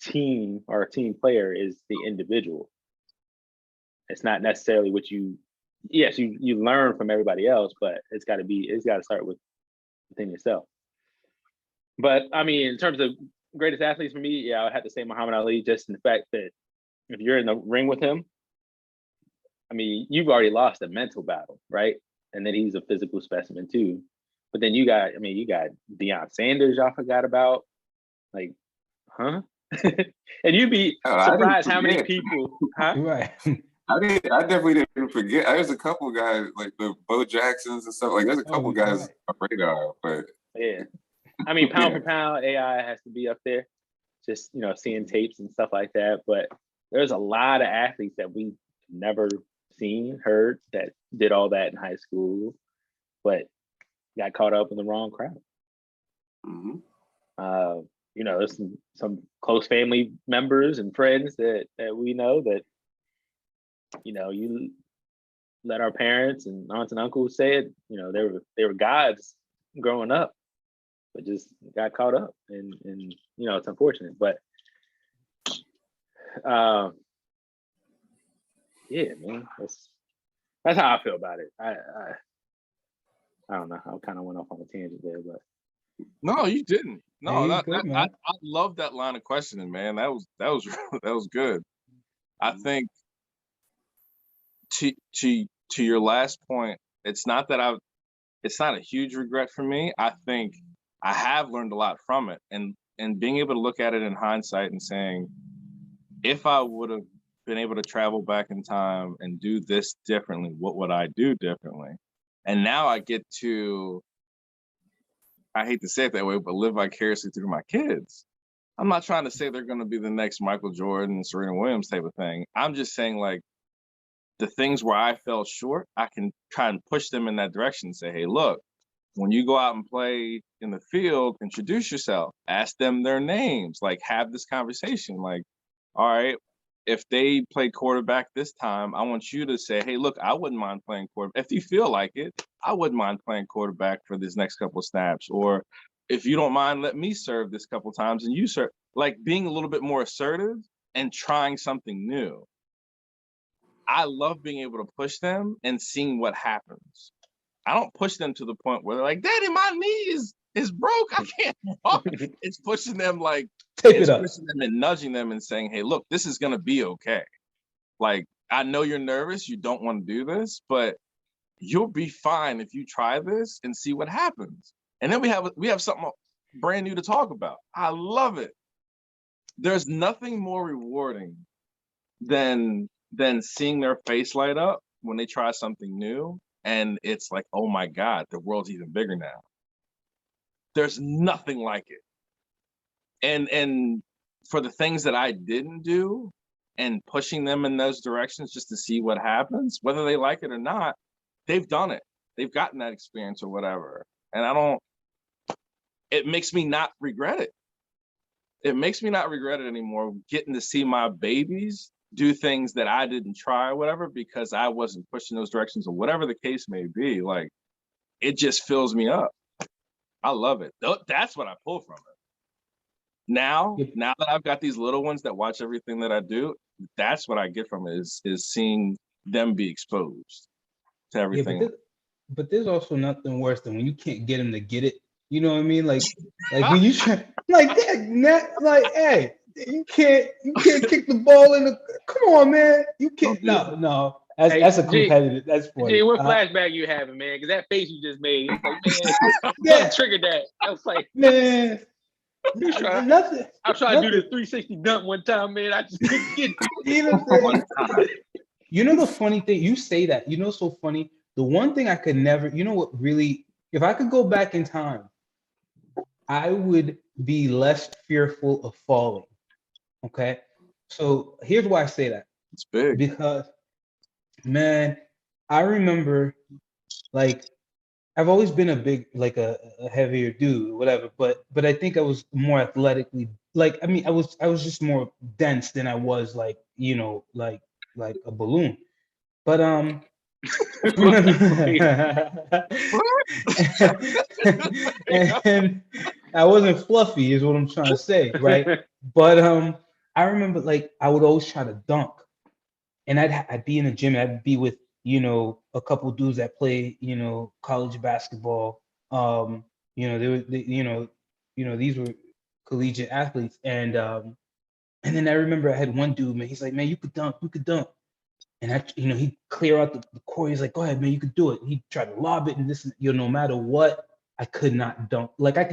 team or a team player is the individual. It's not necessarily what you learn from everybody else, but it's got to start with within yourself. But I mean, in terms of greatest athletes for me, yeah, I would have to say Muhammad Ali, just in the fact that if you're in the ring with him, I mean, you've already lost a mental battle, right? And then he's a physical specimen too. But then you got Deion Sanders, y'all forgot about. Like, huh? And you'd be surprised how many people, huh? Right. I definitely didn't forget. There's a couple guys like the Bo Jacksons and stuff. Like, there's a couple guys on radar, but yeah. I mean, pound for pound, AI has to be up there. Just, seeing tapes and stuff like that. But there's a lot of athletes that we've never seen, heard, that did all that in high school, but got caught up in the wrong crowd. Mm-hmm. There's some close family members and friends that we know that, you let our parents and aunts and uncles say it, they were gods growing up, but just got caught up, and it's unfortunate, but yeah, man, that's how I feel about it. I don't know. I kind of went off on a tangent there, but no, you didn't. No, Good, I love that line of questioning, man. That was good. I think to your last point, it's not a huge regret for me. I think I have learned a lot from it, and being able to look at it in hindsight and saying, if I would have been able to travel back in time and do this differently, what would I do differently? And now I get to, I hate to say it that way, but live vicariously through my kids. I'm not trying to say they're going to be the next Michael Jordan, Serena Williams type of thing. I'm just saying, like, the things where I fell short, I can try and push them in that direction and say, hey, look, when you go out and play in the field, introduce yourself, ask them their names, like, have this conversation. Like, all right, if they play quarterback this time, I want you to say, hey, look, I wouldn't mind playing quarterback. If you feel like it, I wouldn't mind playing quarterback for this next couple of snaps. Or if you don't mind, let me serve this couple times and you serve. Like, being a little bit more assertive and trying something new. I love being able to push them and seeing what happens. I don't push them to the point where they're like, Daddy, my knee is broke. I can't walk. It's pushing them, like, pushing them and nudging them and saying, hey, look, this is going to be okay. Like, I know you're nervous. You don't want to do this, but you'll be fine if you try this and see what happens. And then we have something brand new to talk about. I love it. There's nothing more rewarding than seeing their face light up when they try something new. And it's like, oh my God, the world's even bigger now. There's nothing like it. And for the things that I didn't do and pushing them in those directions just to see what happens, whether they like it or not, they've done it. They've gotten that experience or whatever. And it makes me not regret it. It makes me not regret it anymore, getting to see my babies do things that I didn't try or whatever, because I wasn't pushing those directions or whatever the case may be. Like, it just fills me up. I love it. That's what I pull from it. Now that I've got these little ones that watch everything that I do, that's what I get from it, is seeing them be exposed to everything. Yeah, but there's also nothing worse than when you can't get them to get it. You know what I mean? Like when you try, like that, like, hey, you can't kick the ball in the. Come on, man, you can't. No. That's a competitive. That's funny. Gee, what flashback you having, man? Because that face you just made, like, man, what triggered that? I was like, man. Nothing. I tried to do the 360 dunk one time, man. I just couldn't get it. You know the funny thing? You say that. You know, so funny. The one thing I could never. You know what? Really, if I could go back in time, I would be less fearful of falling. Okay, so here's why I say that. It's big because, man, I remember, like, I've always been a big, like a heavier dude, whatever. But I think I was more athletically, like, I mean, I was just more dense than I was, like, you know, like a balloon. But and I wasn't fluffy, is what I'm trying to say, right? But I remember, like, I would always try to dunk, and I'd be in the gym, and I'd be with, you know, a couple dudes that play, you know, college basketball, you these were collegiate athletes, and then I remember I had one dude, man. He's like, man, you could dunk, and he'd clear out the court. He's like, go ahead, man, you could do it. He tried to lob it, and this, no matter what, I could not dunk. Like I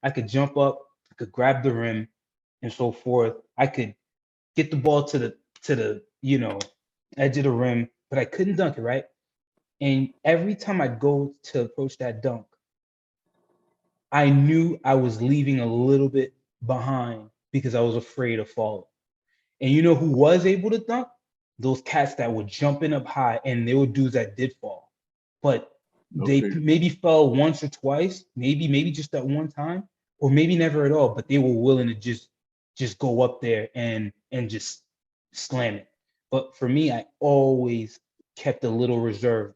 could jump up, I could grab the rim, and so forth. I could get the ball to the edge of the rim, but I couldn't dunk it, right? And every time I'd go to approach that dunk, I knew I was leaving a little bit behind because I was afraid of falling. And you know who was able to dunk? Those cats that were jumping up high, and they were dudes that did fall. But they maybe fell once or twice, maybe just that one time, or maybe never at all, but they were willing to just go up there and just slam it. But for me, I always kept a little reserve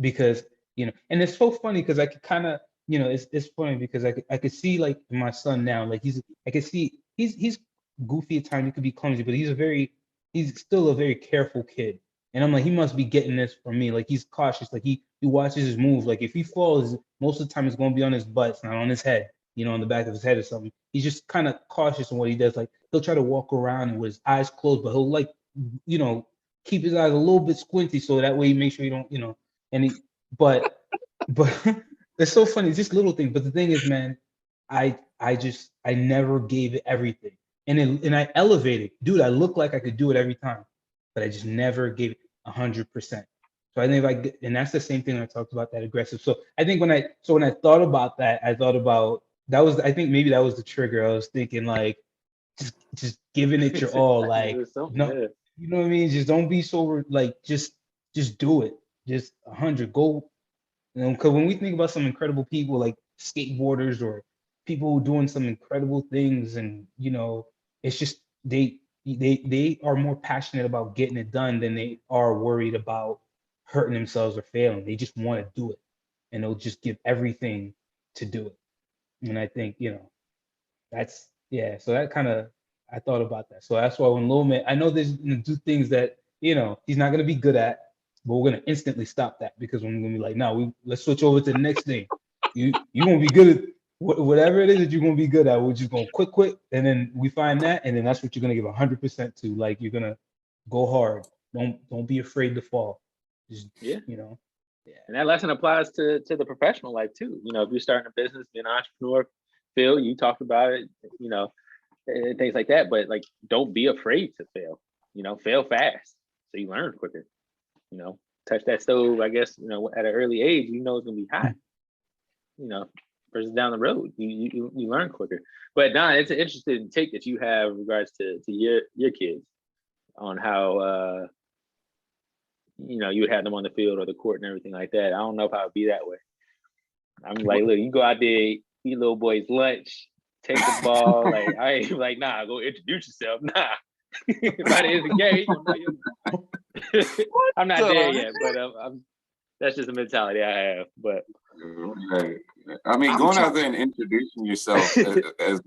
because, and it's so funny because I could kind of, it's funny because I could see like my son now, like I could see he's goofy at times, he could be clumsy, but he's still a very careful kid. And I'm like, he must be getting this from me. Like he's cautious, like he watches his moves. Like if he falls, most of the time it's going to be on his butt, it's not on his head, on the back of his head or something. He's just kind of cautious in what he does. Like he'll try to walk around with his eyes closed, but he'll like, keep his eyes a little bit squinty so that way he makes sure you don't, but it's so funny, it's just little things. But the thing is, man, I never gave it everything. And I elevated. Dude, I look like I could do it every time, but I just never gave it 100%. So I think and that's the same thing I talked about, that aggressive. So I think when I thought about that, I thought about, I think maybe that was the trigger. I was thinking like, just giving it your all, like, no, you know what I mean? Just don't be so like, just do it. Just 100, go. Because when we think about some incredible people like skateboarders or people doing some incredible things, and it's just they are more passionate about getting it done than they are worried about hurting themselves or failing. They just want to do it, and they'll just give everything to do it. And I think that's So that kind of, I thought about that. So that's why when Lil Man, I know there's gonna do things that he's not gonna be good at, but we're gonna instantly stop that, because we're gonna be like, no, let's switch over to the next thing. You gonna be good at whatever it is that you're gonna be good at. We're just gonna quit, and then we find that, and then that's what you're gonna give 100% to. Like you're gonna go hard. Don't be afraid to fall. Just Yeah. And that lesson applies to the professional life too. If you're starting a business, being an entrepreneur, Phil, you talked about it, and things like that. But like, don't be afraid to fail. Fail fast so you learn quicker. Touch that stove, I guess, at an early age, it's gonna be hot. Versus down the road, you learn quicker. But it's an interesting take that you have in regards to your kids, on how you would have them on the field or the court and everything like that. I don't know if I would be that way. I'm like, look, you go out there, eat little boy's lunch, take the ball. Like I ain't like, nah, go introduce yourself. Nah. By the end of the game, I'm not there yet, but that's just a mentality I have. But right. I mean, going out there and introducing yourself as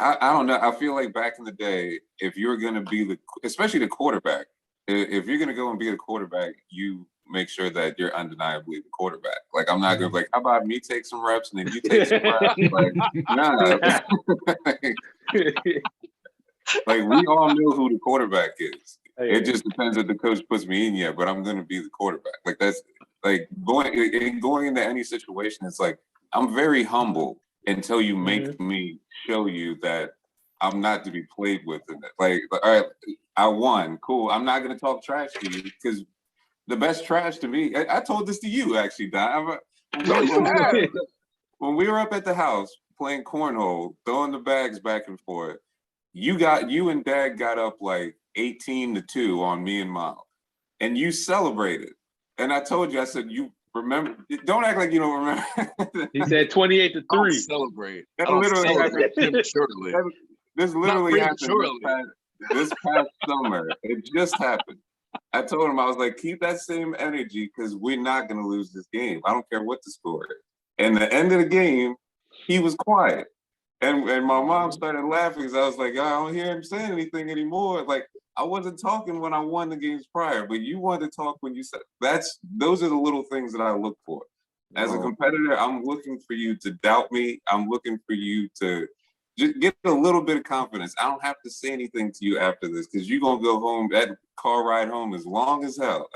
I don't know. I feel like back in the day, if you were going to be especially the quarterback, if you're going to go and be the quarterback, you make sure that you're undeniably the quarterback. Like, I'm not going to be like, how about me take some reps and then you take some reps? Like, nah. Like, we all know who the quarterback is. It just depends if the coach puts me in yet, but I'm going to be the quarterback. Like, that's like going into any situation. It's like, I'm very humble until you make me show you that I'm not to be played with in it. Like, all right, I won. Cool. I'm not going to talk trash to you, because the best trash to me, I told this to you actually, Don. When we were up at the house playing cornhole, throwing the bags back and forth, you and Dad got up like 18-2 on me and Mom, and you celebrated. And I told you, I said, you remember, don't act like you don't remember. He said 28-3. Celebrate. That literally happened. This literally happened this past summer. It just happened. I told him, I was like, keep that same energy, because we're not going to lose this game. I don't care what the score is. And the end of the game, he was quiet. And my mom started laughing, because I was like, I don't hear him saying anything anymore. Like, I wasn't talking when I won the games prior, but you wanted to talk when you said those are the little things that I look for. As a competitor, I'm looking for you to doubt me. I'm looking for you to just get a little bit of confidence. I don't have to say anything to you after this because you're going to go home. That car ride home is long as hell.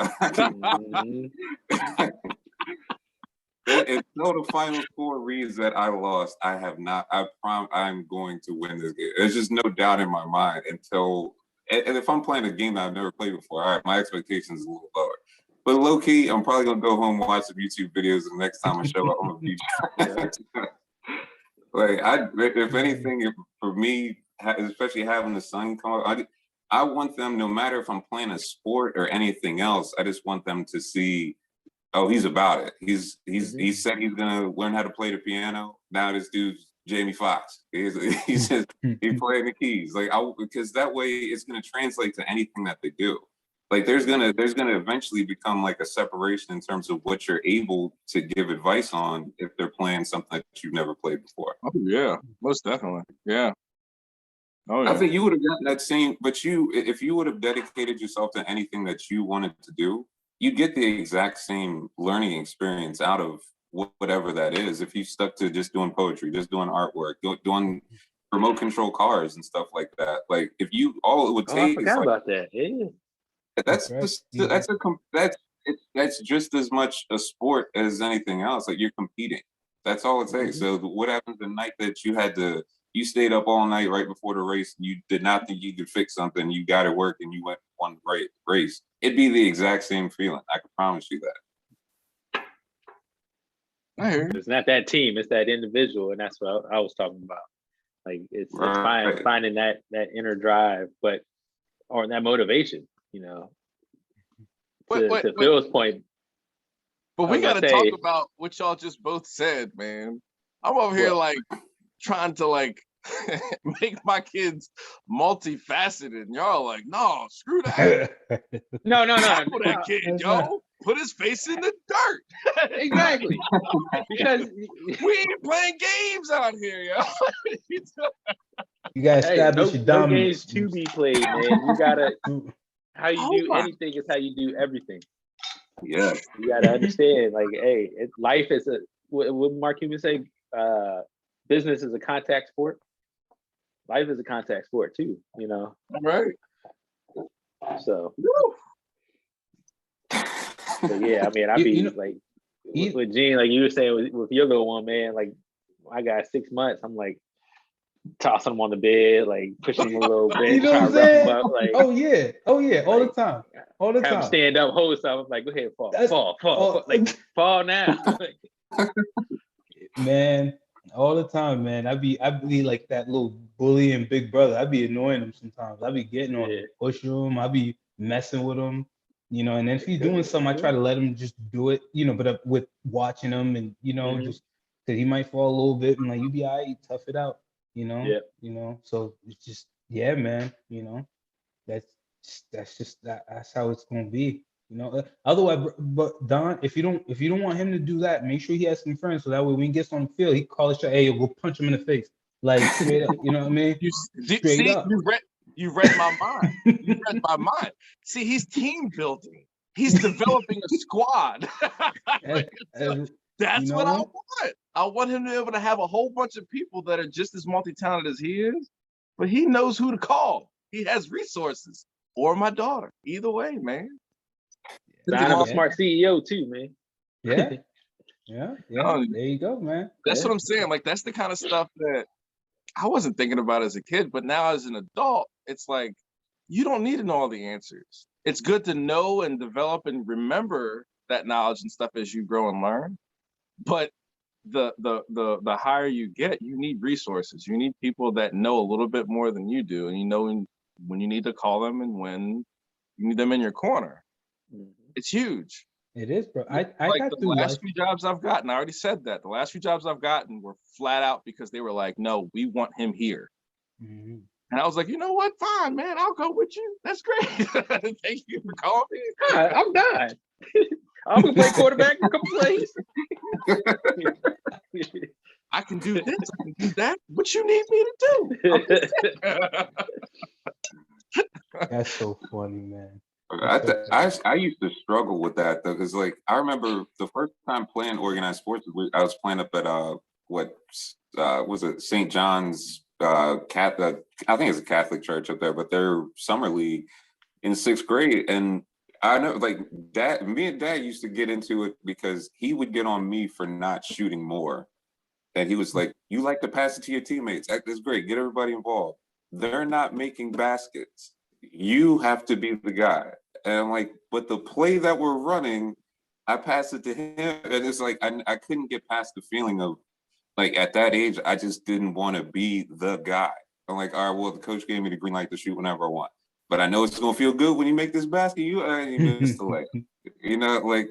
Until the final score reads that I lost, I'm going to win this game. There's just no doubt in my mind until, and if I'm playing a game that I've never played before, all right, my expectations is a little lower. But low key, I'm probably gonna go home and watch some YouTube videos, and the next time I show up, I'm gonna be if anything, for me, especially having the son come up, I want them, no matter if I'm playing a sport or anything else, I just want them to see, oh, he's about it. He said he's gonna learn how to play the piano. Now this dude's Jamie Foxx. He's playing the keys. Because that way it's gonna translate to anything that they do. Like there's gonna eventually become like a separation in terms of what you're able to give advice on if they're playing something that you've never played before. Oh yeah, most definitely. Yeah. Oh yeah. I think you would have gotten that same, but if you would have dedicated yourself to anything that you wanted to do, you'd get the exact same learning experience out of whatever that is. If you stuck to just doing poetry, just doing artwork, doing remote control cars and stuff like that. Like if you, all it would take I forgot about that. Yeah. That's just as much a sport as anything else. Like you're competing. That's all it takes. So what happens the night that you stayed up all night right before the race and you did not think you could fix something, you got to work and you went one race. It'd be the exact same feeling. I can promise you that. It's not that team, it's that individual, and that's what I was talking about. Like it's finding that inner drive, or that motivation, to Phil's point. But we got to talk about what y'all just both said, man. I'm over here trying to make my kids multifaceted, and y'all like, no, screw that. No. Tackle that kid, yo. Put his face in the dirt. Exactly. Because we ain't playing games out here, yo. You gotta establish your dominance. No games to be played, man. You gotta. How you do anything is how you do everything. Yeah. You gotta understand, life is what Mark Cuban say. Business is a contact sport. Life is a contact sport too. Right. So yeah, I mean, I'd be with Gene, like you were saying with your little one, man. Like I got 6 months. I'm like tossing him on the bed, like pushing him a little bit, trying to rough him up. Like, oh yeah, all the time. Have him stand up, hold stuff. I'm like, go ahead, fall, like fall now. Man, all the time, man. I be like that little bully and big brother. I be annoying him sometimes. I be getting on him, pushing him. I be messing with him, and then if he's doing something, I try to let him just do it, but with watching him and, just because he might fall a little bit and you be all right, tough it out, so it's just, yeah, man, that's how it's going to be, otherwise, but Don, if you don't want him to do that, make sure he has some friends so that way when he gets on the field, he calls you, hey, go punch him in the face, like straight up, you know what I mean? Straight up. You read my mind. You read my mind. See, he's team building. He's developing a squad. That's what I want. I want him to be able to have a whole bunch of people that are just as multi-talented as he is, but he knows who to call. He has resources. Or my daughter. Either way, man. I'm a smart CEO too, man. Yeah. There you go, man. That's what I'm saying. Like, that's the kind of stuff that I wasn't thinking about as a kid, but now as an adult, it's like, you don't need to know all the answers. It's good to know and develop and remember that knowledge and stuff as you grow and learn. But the higher you get, you need resources. You need people that know a little bit more than you do, and you know when you need to call them and when you need them in your corner. It's huge. It is, bro. I like got the last few jobs I've gotten, I already said that. The last few jobs I've gotten were flat out because they were like, no, we want him here. Mm-hmm. And I was like, you know what? Fine, man. I'll go with you. That's great. Thank you for calling me. I'm done. I'm going to play quarterback in a couple plays. I can do this. I can do that. What you need me to do? That's so funny, man. I used to struggle with that though, because like I remember the first time playing organized sports, I was playing up at was it St. John's Catholic? I think it's a Catholic church up there, but their summer league in 6th grade, and I know like me and Dad used to get into it because he would get on me for not shooting more, and he was like, "You like to pass it to your teammates? That's great. Get everybody involved. They're not making baskets. You have to be the guy." And I'm like, but the play that we're running, I pass it to him. And it's like, I couldn't get past the feeling of, like, at that age, I just didn't want to be the guy. I'm like, all right, well, the coach gave me the green light to shoot whenever I want. But I know it's going to feel good when you make this basket. You missed the layup. You know, like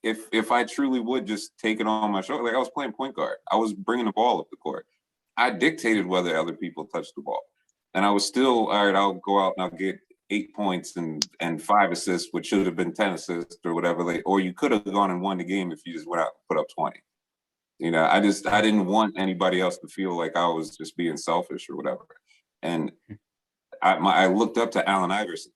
if I truly would just take it on my shoulder, like I was playing point guard. I was bringing the ball up the court. I dictated whether other people touched the ball. And I was still, all right, I'll go out and I'll get 8 points and 5 assists, which should have been 10 assists or whatever. Like, or you could have gone and won the game if you just went out and put up 20. You know, I didn't want anybody else to feel like I was just being selfish or whatever. And I looked up to Allen Iverson,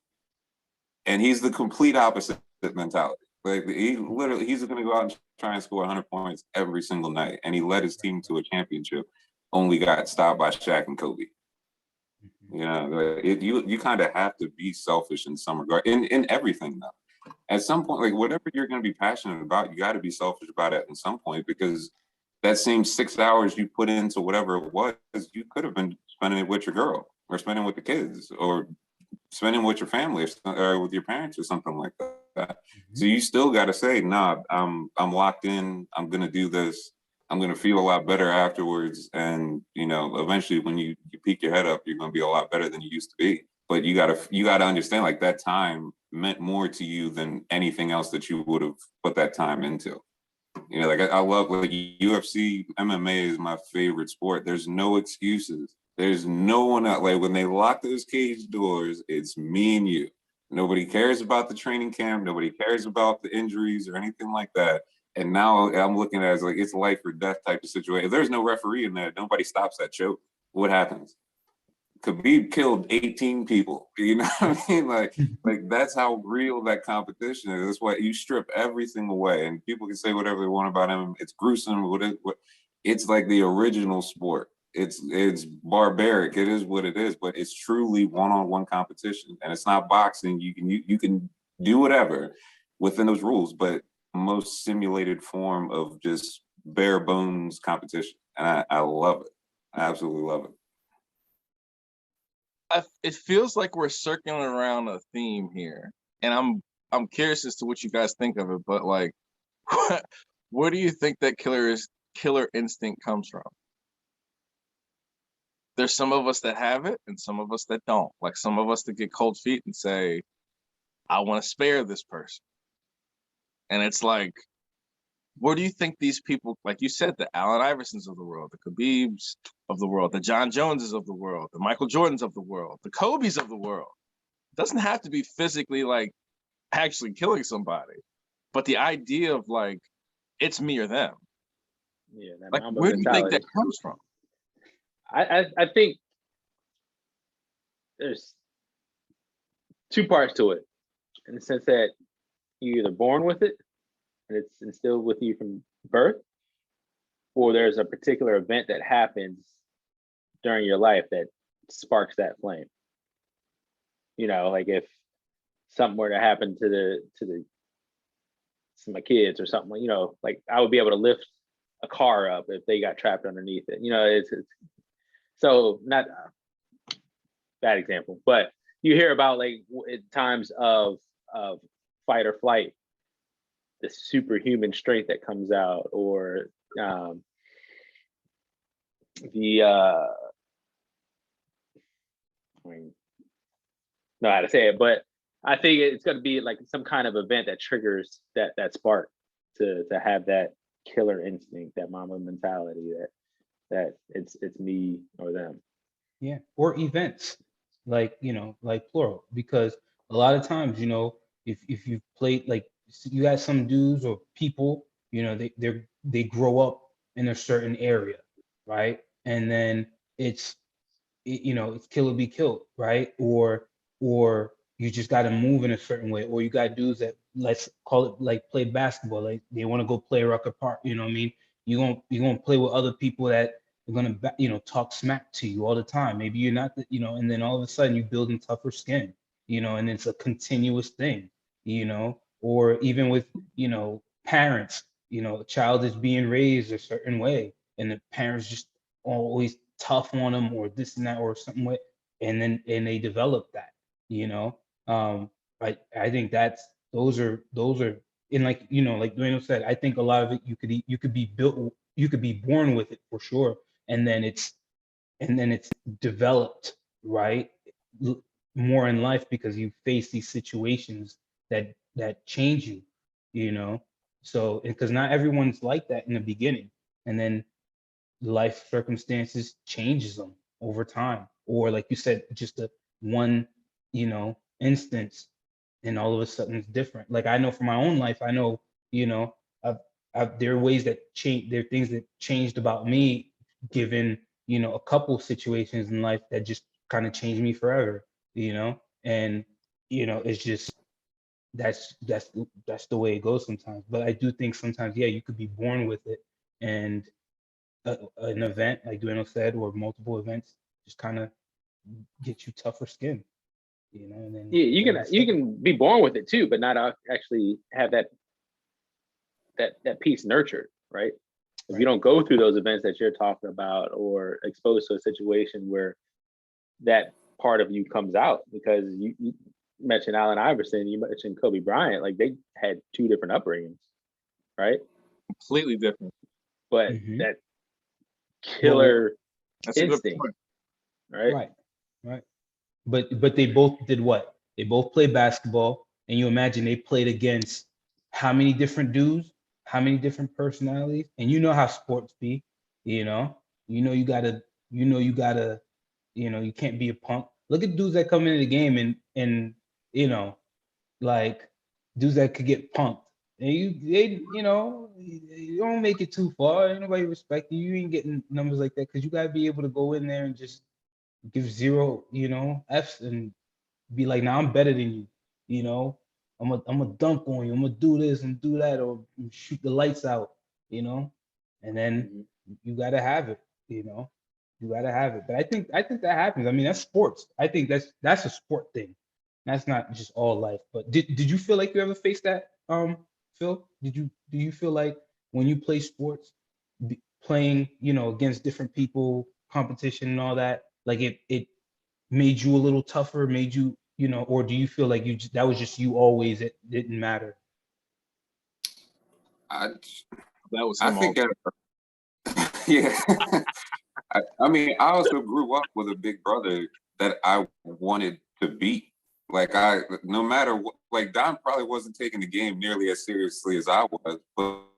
and he's the complete opposite mentality. Like he's going to go out and try and score 100 points every single night, and he led his team to a championship. Only got stopped by Shaq and Kobe. You know, you kind of have to be selfish in some regard, in everything though. At some point, like whatever you're going to be passionate about, you got to be selfish about it at some point, because that same 6 hours you put into whatever it was, you could have been spending it with your girl, or spending with the kids, or spending with your family, or with your parents, or something like that. Mm-hmm. So you still got to say, nah, I'm locked in. I'm going to do this. I'm going to feel a lot better afterwards. And, you know, eventually when you peek your head up, you're going to be a lot better than you used to be. But you got to understand, like, that time meant more to you than anything else that you would have put that time into. You know, like I love, like, UFC, MMA is my favorite sport. There's no excuses. There's no one out, like, when they lock those cage doors, it's me and you. Nobody cares about the training camp. Nobody cares about the injuries or anything like that. And now I'm looking at it as like it's life or death type of situation. If there's no referee in there, nobody stops that choke. What happens? Khabib killed 18 people. You know what I mean? Like that's how real that competition is. That's why you strip everything away, and people can say whatever they want about him. It's gruesome. It's like the original sport. It's barbaric. It is what it is, but it's truly one-on-one competition, and it's not boxing. You can do whatever within those rules, but most simulated form of just bare bones competition, and I love it. I absolutely love it. It feels like we're circling around a theme here, and I'm curious as to what you guys think of it. But like, where do you think that killer instinct comes from? There's some of us that have it, and some of us that don't. Like some of us that get cold feet and say, "I want to spare this person." And it's like, where do you think these people, like you said, the Allen Iversons of the world, the Khabibs of the world, the John Joneses of the world, the Michael Jordans of the world, the Kobes of the world, it doesn't have to be physically like actually killing somebody, but the idea of like, it's me or them. Yeah, like, where do you think that comes from? I think there's two parts to it, in the sense that you're either born with it and it's instilled with you from birth, or there's a particular event that happens during your life that sparks that flame. You know, like if something were to happen to my kids or something, you know, like I would be able to lift a car up if they got trapped underneath it. You know, it's so not a bad example, but you hear about like at times of fight or flight, the superhuman strength that comes out, or I mean, know how to say it, but I think it's going to be like some kind of event that triggers that spark to have that killer instinct, that mama mentality, that it's me or them. Yeah, or events, like, you know, like plural, because a lot of times, you know, if you've played, like you got some dudes or people, you know, they grow up in a certain area, right? And then it's kill or be killed, right? Or you just got to move in a certain way, or you got dudes that, let's call it, like, play basketball, like they want to go play Rucker Park, you know what I mean? You're gonna play with other people that are gonna talk smack to you all the time. Maybe you're not, and then all of a sudden you building tougher skin, and it's a continuous thing, or even with parents, a child is being raised a certain way, and the parents just always tough on them, or this and that, or something way, and they develop that, you know. I think those are and, like, like Duane said, I think a lot of it you could be built, you could be born with it for sure, and then it's developed, right, more in life, because you face these situations that change you, so, because not everyone's like that in the beginning, and then life circumstances changes them over time, or, like you said, just a one instance, and all of a sudden it's different. Like, I know for my own life, I know, there are ways that change, there are things that changed about me, given a couple situations in life that just kind of changed me forever, and it's just, that's the way it goes sometimes. But I do think sometimes, yeah, you could be born with it, and an event, like Dueno said, or multiple events, just kind of get you tougher skin, and then Yeah, you can be born with it too, but not actually have that piece nurtured, right? If you don't go through those events that you're talking about, or exposed to a situation where that part of you comes out, because you mentioned Allen Iverson, you mentioned Kobe Bryant, like they had two different upbringings, right? Completely different. But that killer instinct, right? But they both did what? They both played basketball, and you imagine they played against how many different dudes, how many different personalities, and you know how sports be, you gotta, you can't be a punk. Look at dudes that come into the game and like, dudes that could get punked, and you don't make it too far. Ain't nobody respect you. You ain't getting numbers like that, because you gotta be able to go in there and just give zero, F's, and be like, nah, I'm better than you, I'm a dunk on you, I'm gonna do this and do that, or shoot the lights out, and then you gotta have it, you gotta have it. But I think that happens. I mean, that's sports. I think that's a sport thing. That's not just all life. But did you feel like you ever faced that, Phil? Do you feel like when you play sports, playing, against different people, competition and all that, like it made you a little tougher, made you, or do you feel like that was just you always, it didn't matter? That was I think yeah. I mean, I also grew up with a big brother that I wanted to beat. Like, no matter what, like, Don probably wasn't taking the game nearly as seriously as I was,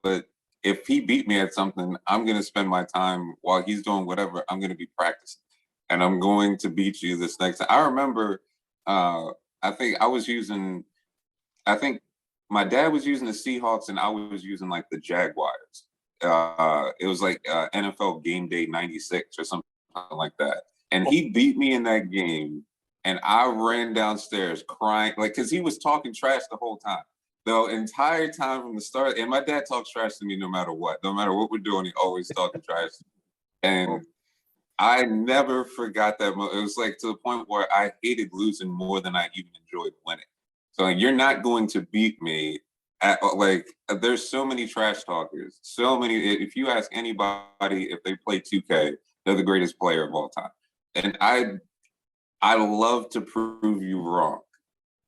but if he beat me at something, I'm going to spend my time while he's doing whatever, I'm going to be practicing, and I'm going to beat you this next time. I remember, I think my dad was using the Seahawks, and I was using, like, the Jaguars. It was like NFL Game Day 96 or something like that. And he beat me in that game, and I ran downstairs crying, like, because he was talking trash the whole time. The entire time from the start. And my dad talks trash to me no matter what. No matter what we're doing, he always talking trash. And I never forgot that moment. It was like to the point where I hated losing more than I even enjoyed winning. So, like, you're not going to beat me. There's so many trash talkers, so many. If you ask anybody if they play 2K, they're the greatest player of all time. And I love to prove you wrong.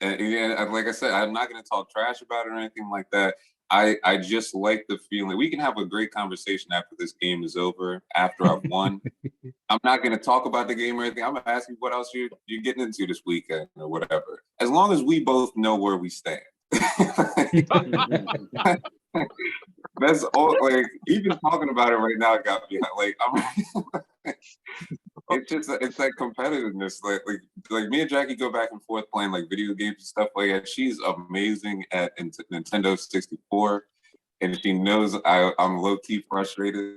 And like I said, I'm not going to talk trash about it or anything like that. I just like the feeling. We can have a great conversation after this game is over, after I've won. I'm not going to talk about the game or anything. I'm going to ask you what else you're getting into this weekend or whatever. As long as we both know where we stand. That's all. Like, even talking about it right now got me like, it's that competitiveness. Like me and Jackie go back and forth playing like video games and stuff like that. She's amazing at Nintendo 64, and she knows I'm low key frustrated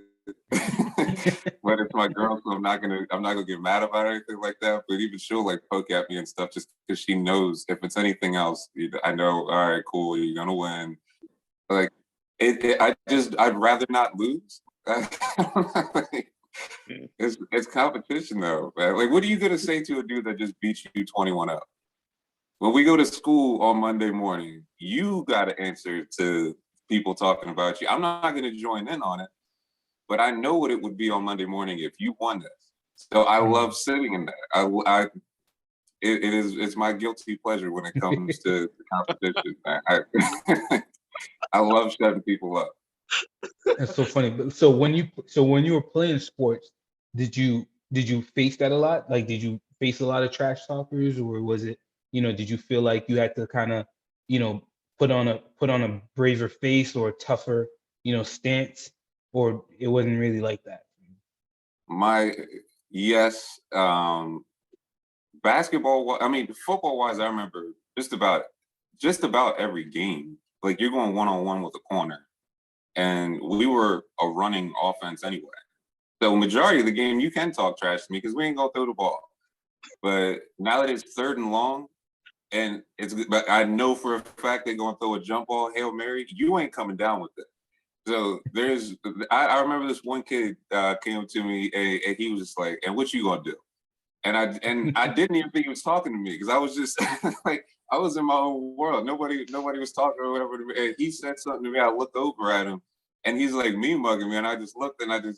But it's my girl, so I'm not gonna get mad about it or anything like that. But even she'll like poke at me and stuff just because she knows if it's anything else, I know. All right, cool, you're gonna win. Like I'd rather not lose. It's competition though, man. Like, what are you gonna say to a dude that just beat you 21-0? When we go to school on Monday morning, you got to answer to people talking about you. I'm not going to join in on it, but I know what it would be on Monday morning if you won this. So I love sitting in that. It's my guilty pleasure when it comes to competition. I love shutting people up. That's so funny. But so when you were playing sports, did you face that a lot? Like, did you face a lot of trash talkers, or was it, did you feel like you had to kind of, put on a braver face or a tougher, stance, or it wasn't really like that? Yes, basketball. I mean, football wise, I remember just about every game. Like, you're going one-on-one with a corner, and we were a running offense anyway. So majority of the game, you can talk trash to me because we ain't gonna throw the ball. But now that it's 3rd and long, but I know for a fact they're gonna throw a jump ball, Hail Mary, you ain't coming down with it. So I remember this one kid came up to me and he was just like, "And what you gonna do?" And I didn't even think he was talking to me because I was just like, I was in my own world. Nobody was talking or whatever to me. And he said something to me. I looked over at him, and he's like me mugging me, and I just looked and and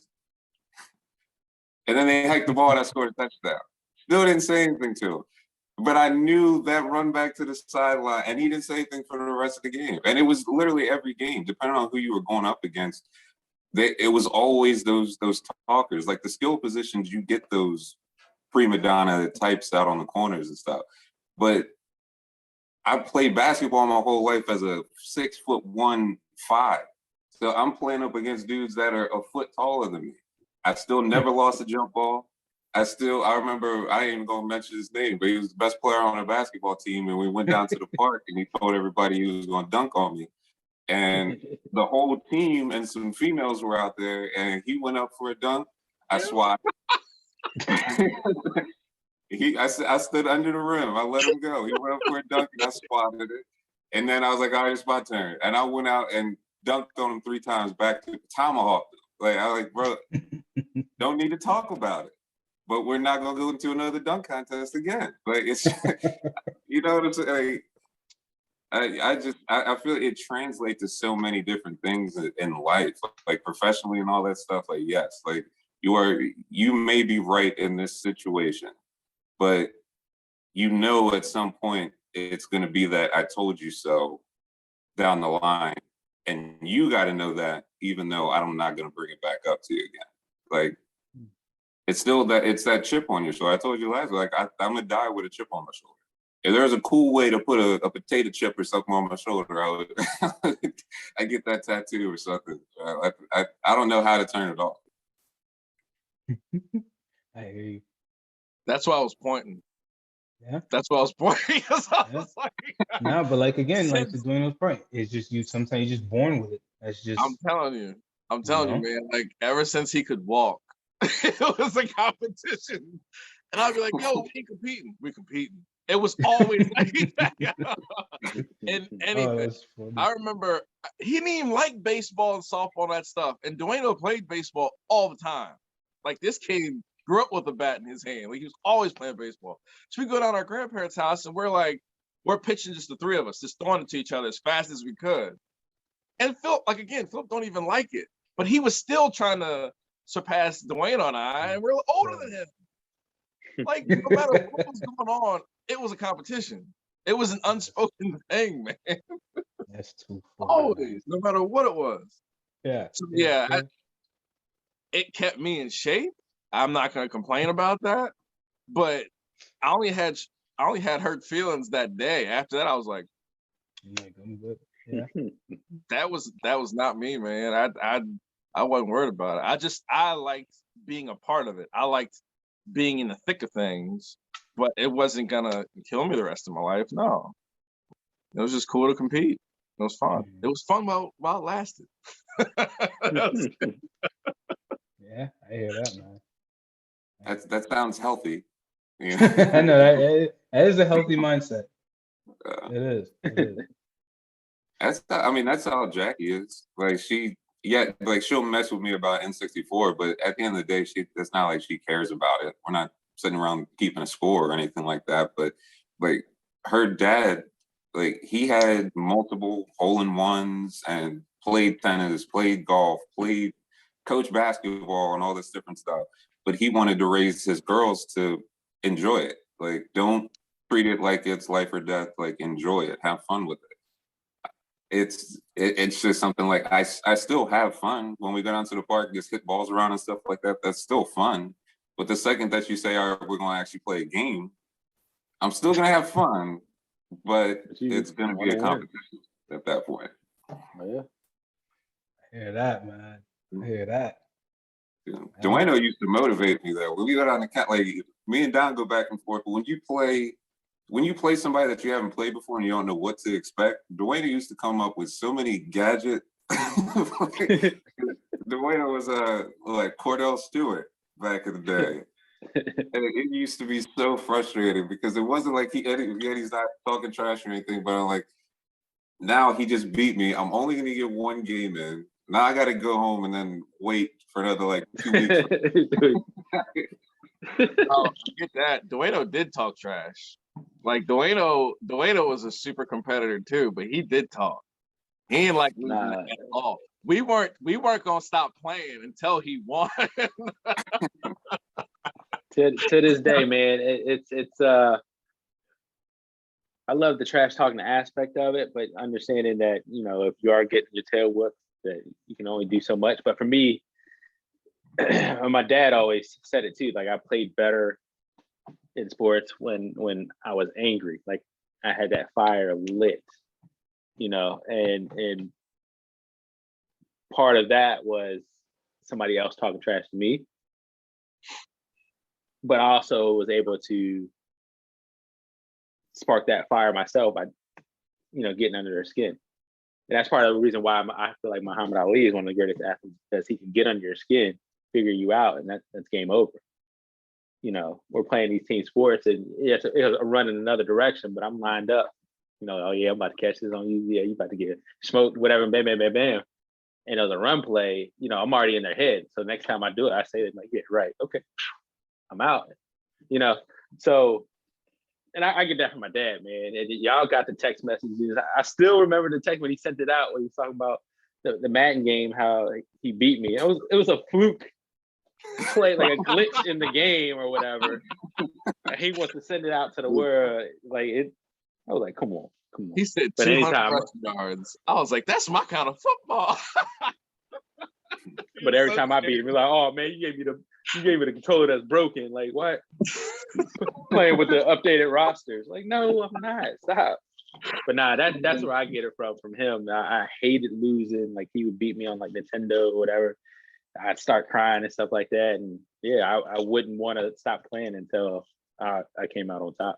then they hiked the ball and I scored a touchdown. Still didn't say anything to him. But I knew that run back to the sideline, and he didn't say anything for the rest of the game. And it was literally every game, depending on who you were going up against. It was always those talkers. Like, the skill positions, you get those prima donna types out on the corners and stuff. But I played basketball my whole life as a 6'1", 5. So I'm playing up against dudes that are a foot taller than me. I still never lost a jump ball. I remember, I ain't even gonna mention his name, but he was the best player on our basketball team. And we went down to the park and he told everybody he was gonna dunk on me. And the whole team and some females were out there and he went up for a dunk. I swatted. I stood under the rim. I let him go. He went up for a dunk and I swatted it. And then I was like, all right, it's my turn. And I went out and dunked on him 3 times back to tomahawk. Like, I was like, bro, don't need to talk about it. But we're not gonna go into another dunk contest again. Like, it's, you know what I'm saying? Like, I feel it translates to so many different things in life, like professionally and all that stuff. Like, yes, like you may be right in this situation, but at some point it's gonna be that I told you so down the line. And you got to know that, even though I'm not going to bring it back up to you again. Like, it's that chip on your shoulder. I told you last week, like, I'm going to die with a chip on my shoulder. If there's a cool way to put a potato chip or something on my shoulder, I get that tattoo or something. I don't know how to turn it off. I hear you. That's why I was pointing. Yeah. That's why I was pointing. Was like, no, but like, again, like the Dwayne was point. It's just sometimes you're just born with it. That's just. I'm telling you, man. Like, ever since he could walk, it was a competition, and I'd be like, "Yo, we competing. We competing." It was always like that. And anything. I remember he didn't even like baseball and softball and that stuff. And Dwayne played baseball all the time. Like, this kid grew up with a bat in his hand. Like, he was always playing baseball. So we go down to our grandparents' house and we're pitching just the 3 of us, just throwing it to each other as fast as we could. And Philip don't even like it. But he was still trying to surpass Dwayne and I, and we're older than him. Like, no matter what was going on, it was a competition. It was an unspoken thing, man. That's too funny. Always, no matter what it was. Yeah. So it kept me in shape. I'm not going to complain about that. But I only had hurt feelings that day. After that, I was like, I'm good. Yeah. that was not me, man. I wasn't worried about it. I liked being a part of it. I liked being in the thick of things, but it wasn't gonna kill me the rest of my life. No, it was just cool to compete. It was fun. It was fun while it lasted. hear that, man. That sounds healthy. You I know that is a healthy mindset. know? It is. It is. That's how Jackie is. Like she'll mess with me about N64, but at the end of the day, that's not like she cares about it. We're not sitting around keeping a score or anything like that. But like her dad, like he had multiple hole-in-ones and played tennis, played golf, played coach basketball and all this different stuff. But he wanted to raise his girls to enjoy it. Like, don't treat it like it's life or death. Like, enjoy it, have fun with it. It's just something like I still have fun when we go down to the park, just hit balls around and stuff like that. That's still fun. But the second that you say, all right, we're going to actually play a game, I'm still going to have fun, but it's going to be a competition at that point. Oh, yeah. I hear that, man. I hear that. Yeah. Dwayne used to motivate me though. When we go down the cat, like me and Don go back and forth, but when you play somebody that you haven't played before and you don't know what to expect, Dwayne used to come up with so many gadget. Dwayne was like Cordell Stewart back in the day. And it used to be so frustrating because it wasn't like he's not talking trash or anything, but I'm like, now he just beat me. I'm only gonna get one game in. Now I gotta go home and then wait for another like 2 weeks. Oh, get that. Dwayne did talk trash. Like Dwayne was a super competitor too, but he did talk. He ain't like losing at all. We weren't gonna stop playing until he won. To this day, man, it's I love the trash talking aspect of it, but understanding that, you know, if you are getting your tail whooped, that you can only do so much. But for me, my dad always said it too. Like, I played better in sports when I was angry. Like, I had that fire lit, you know, and part of that was somebody else talking trash to me. But I also was able to spark that fire myself by, you know, getting under their skin. And that's part of the reason why I feel like Muhammad Ali is one of the greatest athletes, because he can get under your skin, figure you out, and that's game over. You know, we're playing these team sports, and it's a run in another direction, but I'm lined up. You know, oh yeah, I'm about to catch this on you. Yeah, you about to get smoked, whatever, bam, bam, bam, bam. And as a run play, you know, I'm already in their head. So next time I do it, I say it like, yeah, right, okay, I'm out. You know, so. And I get that from my dad, man. And y'all got the text messages. I still remember the text when he sent it out when he was talking about the Madden game, how like, he beat me. It was a fluke play, like a glitch in the game or whatever. And he wants to send it out to the world. Like it, I was like, come on. He said 200 rushing yards. I was like, that's my kind of football. But every time I beat him, he's like, oh man, you gave me the controller that's broken. Like, what? Playing with the updated rosters. Like, no, I'm not. Stop. But nah, that's where I get it from him. I hated losing. Like, he would beat me on like Nintendo or whatever. I'd start crying and stuff like that. And yeah, I wouldn't want to stop playing until I came out on top.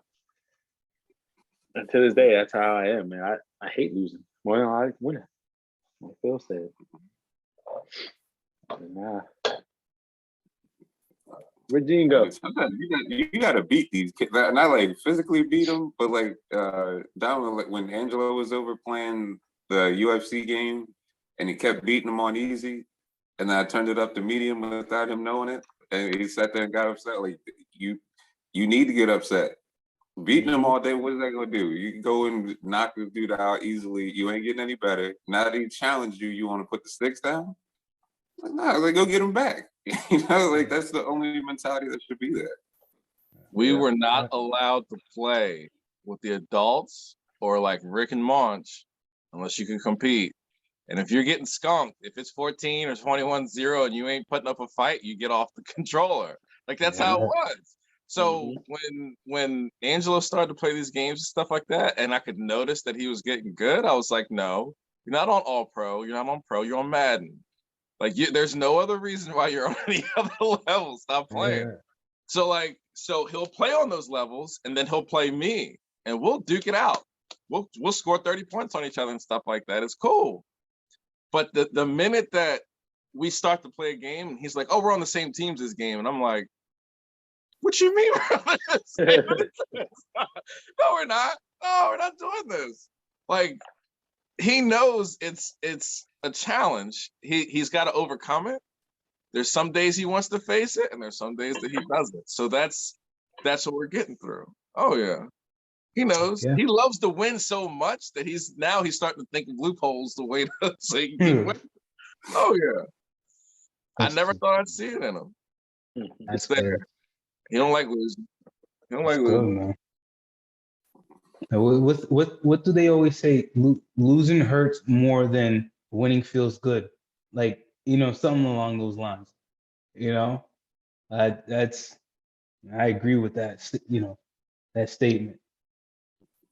And to this day, that's how I am, man. I hate losing. Well, I like winning. Like Phil said. Nah. Where'd Gene go? Sometimes you gotta beat these kids. Not like physically beat them, but like down when Angelo was over playing the UFC game and he kept beating him on easy, and then I turned it up to medium without him knowing it, and he sat there and got upset. Like, you need to get upset. Beating him all day, what is that gonna do? You can go and knock this dude out easily. You ain't getting any better. Now that he challenged you, you want to put the sticks down? Like, nah, like, go get him back. You know, like, that's the only mentality that should be there. We were not allowed to play with the adults or like Rick and Monch unless you can compete. And if you're getting skunked, if it's 14 or 21-0 and you ain't putting up a fight, you get off the controller. Like, that's how it was. So when Angelo started to play these games and stuff like that, and I could notice that he was getting good, I was like, no, you're not on All Pro, you're not on Pro, you're on Madden. Like, there's no other reason why you're on any other level. Stop playing. Yeah. So he'll play on those levels, and then he'll play me, and we'll duke it out. We'll score 30 points on each other and stuff like that. It's cool. But the minute that we start to play a game, and he's like, "Oh, we're on the same teams this game," and I'm like, "What you mean we're on the same teams? No, we're not. No, we're not doing this." Like, he knows it's a challenge. He's got to overcome it. There's some days he wants to face it, and there's some days that he doesn't. So that's what we're getting through. Oh yeah. He knows. Yeah. He loves to win so much that he's starting to think of loopholes the way to so he can win. Oh yeah. I never thought I'd see it in him. It's there. He don't like losing. He don't like losing. What do they always say? Losing hurts more than winning feels good. Like, something along those lines. I agree with that. That statement.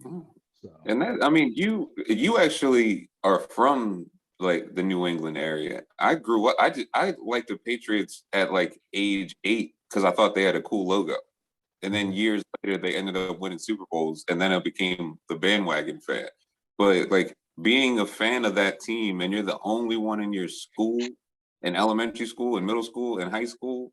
So. And that, I mean, you actually are from like the New England area. I grew up. I liked the Patriots at like age 8 because I thought they had a cool logo. And then years later, they ended up winning Super Bowls, and then I became the bandwagon fan. But like being a fan of that team, and you're the only one in your school, in elementary school, and middle school, and high school.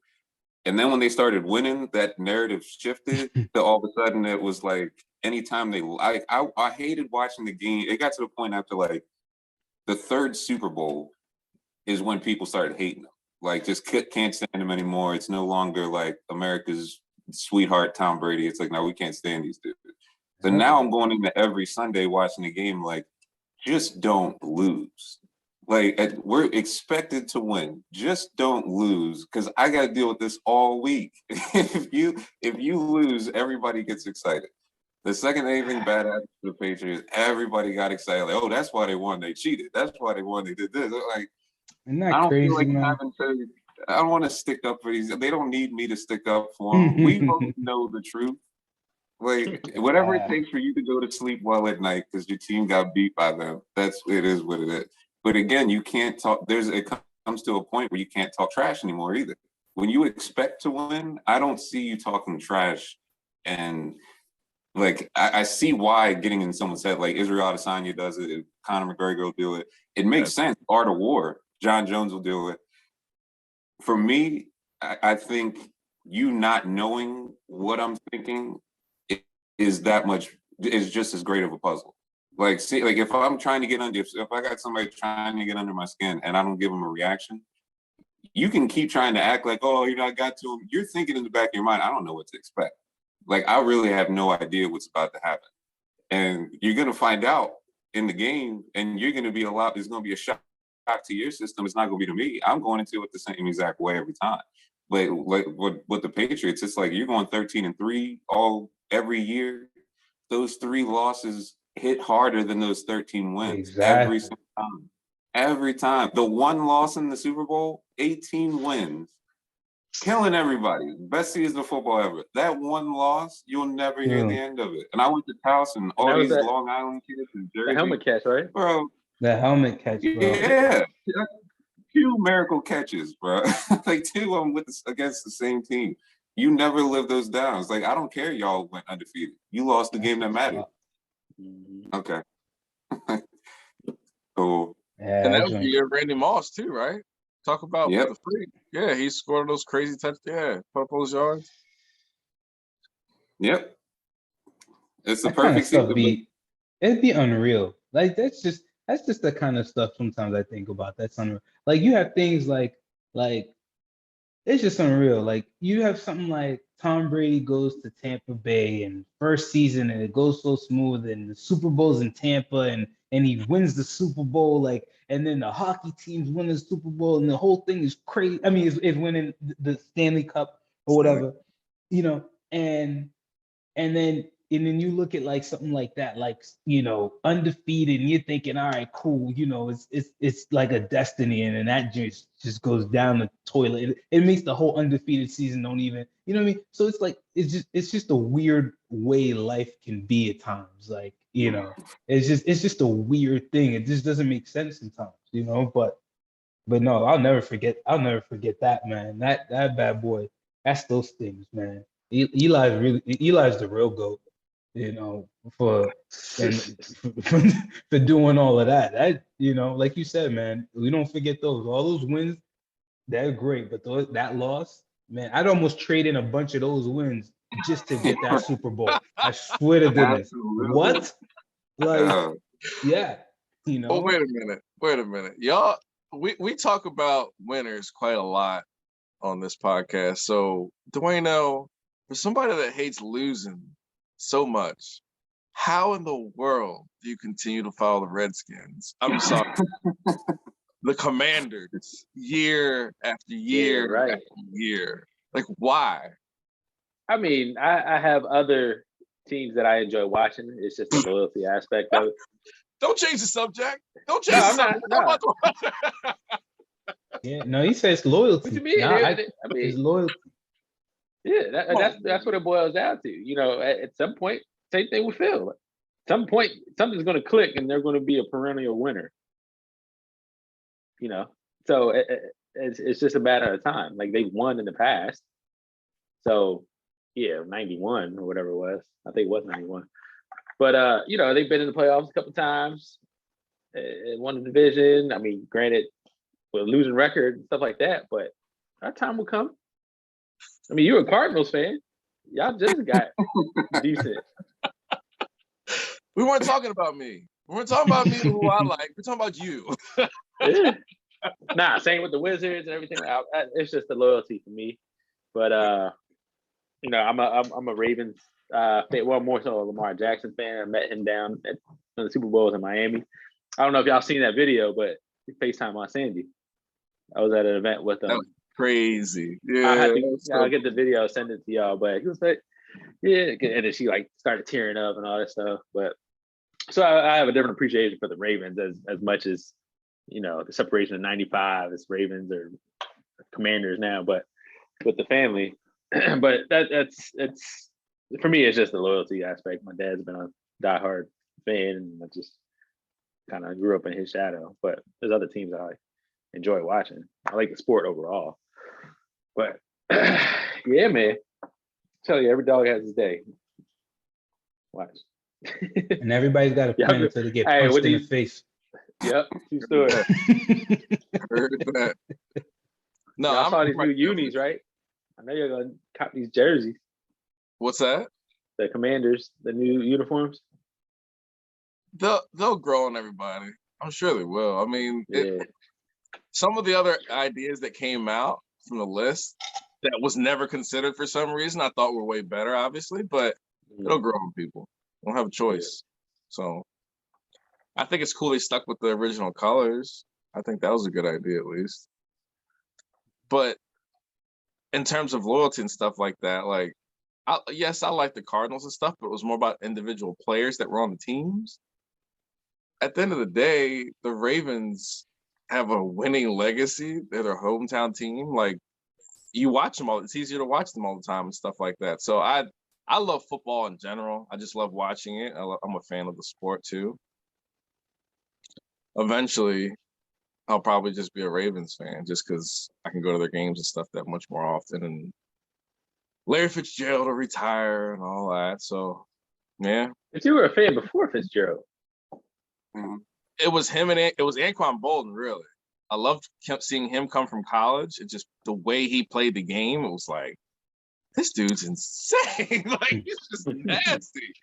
And then when they started winning, that narrative shifted to all of a sudden it was like anytime I hated watching the game. It got to the point after like the 3rd Super Bowl is when people started hating them. Like just can't stand them anymore. It's no longer like America's sweetheart Tom Brady. It's like, no, we can't stand these dudes. So now I'm going into every Sunday watching the game like, just don't lose. Like we're expected to win. Just don't lose, because I got to deal with this all week. If you lose, everybody gets excited. The second anything bad happened to the Patriots, everybody got excited. Like, oh, that's why they won. They cheated. That's why they won. They did this. Like, isn't that I don't crazy, feel like man? having to. I don't want to stick up for these. They don't need me to stick up for them. We both know the truth. Like, whatever it takes for you to go to sleep well at night because your team got beat by them. It is what it is. But again, you can't talk. It comes to a point where you can't talk trash anymore either. When you expect to win, I don't see you talking trash. And like, I see why getting in someone's head, like Israel Adesanya does it, Conor McGregor will do it. It makes sense. Art of War. John Jones will do it. For me, I think you not knowing what I'm thinking is just as great of a puzzle. Like, see, like if I'm trying to get under, if I got somebody trying to get under my skin and I don't give them a reaction, you can keep trying to act like, oh, I got to them. You're thinking in the back of your mind, I don't know what to expect. Like, I really have no idea what's about to happen. And you're going to find out in the game, and you're going to be there's going to be a shock to your system. It's not going to be to me. I'm going into it the same exact way every time. But like with the Patriots, it's like you're going 13-3 every year. Those 3 losses hit harder than those 13 wins. Exactly. Every single time. Every time. The one loss in the Super Bowl, 18 wins. Killing everybody. Best season of football ever. That one loss, you'll never hear the end of it. And I went to Taos and all these Long Island kids in Jersey. The helmet catch, right? Bro. The helmet catch, bro. Yeah. 2 miracle catches, bro. Like 2 of them against the same team. You never live those down. It's like, I don't care y'all went undefeated. You lost the game that mattered. Okay. Cool. Yeah, and that was the year of Randy Moss too, right? Talk about the freak. Yeah, he scored those crazy touchdowns. Yeah, put up those yards. Yep. It's the that kind of perfect stuff season. It'd be unreal. Like that's just the kind of stuff sometimes I think about. That's unreal. Like you have things like it's just unreal. Like you have something like Tom Brady goes to Tampa Bay and first season and it goes so smooth and the Super Bowl's in Tampa and he wins the Super Bowl, like, and then the hockey teams win the Super Bowl and the whole thing is crazy. I mean, it's winning the Stanley Cup or whatever, and then you look at like something like that, like, undefeated, and you're thinking, all right, cool, it's like a destiny, and then that just goes down the toilet. It makes the whole undefeated season don't even, you know what I mean? So it's like it's just a weird way life can be at times. Like, it's just a weird thing. It just doesn't make sense sometimes, but no, I'll never forget that, man. That bad boy, that's those things, man. Eli's the real GOAT. For doing all of that. That, like you said, man, we don't forget those. All those wins they're great, but that loss, man, I'd almost trade in a bunch of those wins just to get that Super Bowl. I swear to goodness. Absolutely. What? Like, Yeah. yeah, you know. Oh, wait a minute. Y'all, we talk about winners quite a lot on this podcast. So, Dwayne, for somebody that hates losing so much, how in the world do you continue to follow the Redskins? I'm sorry. The Commanders, year after year right. after year. Like, why? I mean, I have other teams that I enjoy watching. It's just the loyalty aspect of it. Don't change the subject. Don't change No, the I'm subject. not. Yeah, no, he says loyalty. What you mean? Nah, I it's mean, loyalty. yeah, that's what it boils down to. You know, at some point, same thing with Phil. At some point, something's going to click, and they're going to be a perennial winner. You know, so it's just a matter of time. Like they've won in the past, so yeah, 91 or whatever it was. I think it was 91. But you know, they've been in the playoffs a couple times, and won the division. I mean, granted, with a losing record and stuff like that, but our time will come. I mean, you're a Cardinals fan. Y'all just got decent. We weren't talking about me. We weren't talking about me who I like. We're talking about you. Yeah. Nah, same with the Wizards and everything. It's just the loyalty for me. But you know, I'm a Ravens fan. Well, more so a Lamar Jackson fan. I met him down at the Super Bowls in Miami. I don't know if y'all seen that video, but FaceTime on Sandy. I was at an event with him. That was crazy. Yeah. I'll get the video, send it to y'all. But he was like, yeah, and then she like started tearing up and all that stuff. But so I have a different appreciation for the Ravens as much as, you know, the separation of 95 is Ravens or Commanders now, but with the family. But that's for me, it's just the loyalty aspect. My dad's been a diehard fan, and I just kind of grew up in his shadow. But there's other teams I enjoy watching. I like the sport overall. But yeah, man. I tell you, every dog has his day. Watch. And everybody's got a plan until they get punched in the face. Yep, true story. Heard that. No, I saw these new unis, right? I know you're gonna cop these jerseys. What's that? The Commanders, the new uniforms. They'll grow on everybody. I'm sure they will. I mean, some of the other ideas that came out from the list that was never considered for some reason, I thought were way better, obviously, but it'll grow on people. They don't have a choice. So I think it's cool they stuck with the original colors. I think that was a good idea, at least. But in terms of loyalty and stuff like that, like, yes, I like the Cardinals and stuff, but it was more about individual players that were on the teams. At the end of the day, the Ravens have a winning legacy. They're their hometown team. Like, you watch them all. It's easier to watch them all the time and stuff like that. So I love football in general. I just love watching it. I'm a fan of the sport too. Eventually, I'll probably just be a Ravens fan just because I can go to their games and stuff that much more often. And Larry Fitzgerald will retire and all that. So, yeah. But you were a fan before Fitzgerald. Mm-hmm. It was him and it was Anquan Bolden, really. I loved seeing him come from college. It just, the way he played the game, it was like, this dude's insane. Like, he's just nasty.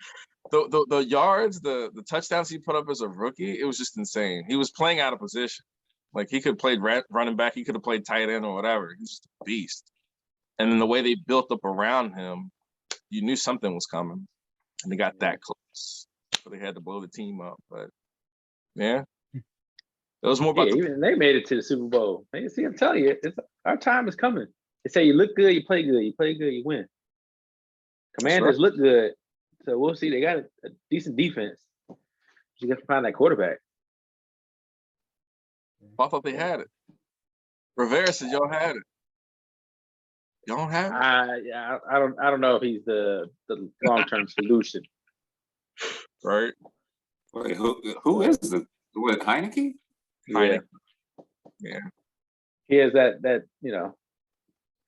The yards, the touchdowns he put up as a rookie, it was just insane. He was playing out of position. Like, he could have played running back. He could have played tight end or whatever. He's just a beast. And then the way they built up around him, you knew something was coming. And they got that close. So they had to blow the team up. But, yeah. It was more about even they made it to the Super Bowl. See, I'm telling you, our time is coming. They say you look good, you play good. You play good, you win. Commanders look good. So we'll see. They got a decent defense. You got to find that quarterback. I thought they had it. Rivera said y'all had it. Y'all don't have it? I don't know if he's the long-term solution. Right. Wait, who is the what, Heineke? Yeah. Yeah. He has that you know,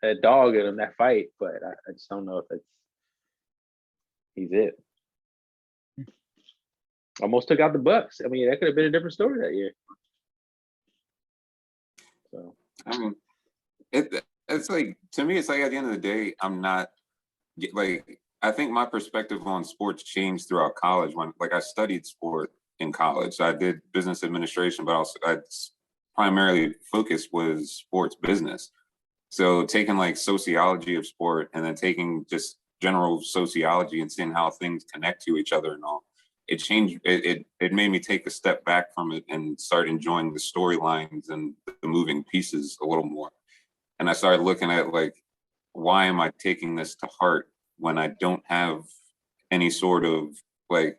that dog in him, that fight, but I just don't know if he's it. Almost took out the Bucks. I mean, that could have been a different story that year. So I mean, It's like, to me, it's like at the end of the day, I'm not like, I think my perspective on sports changed throughout college when like I studied sport in college. So I did business administration, but also I primarily focus was sports business. So taking like sociology of sport and then taking just general sociology and seeing how things connect to each other and all, it changed. It made me take a step back from it and start enjoying the storylines and the moving pieces a little more. And I started looking at like, why am I taking this to heart when I don't have any sort of like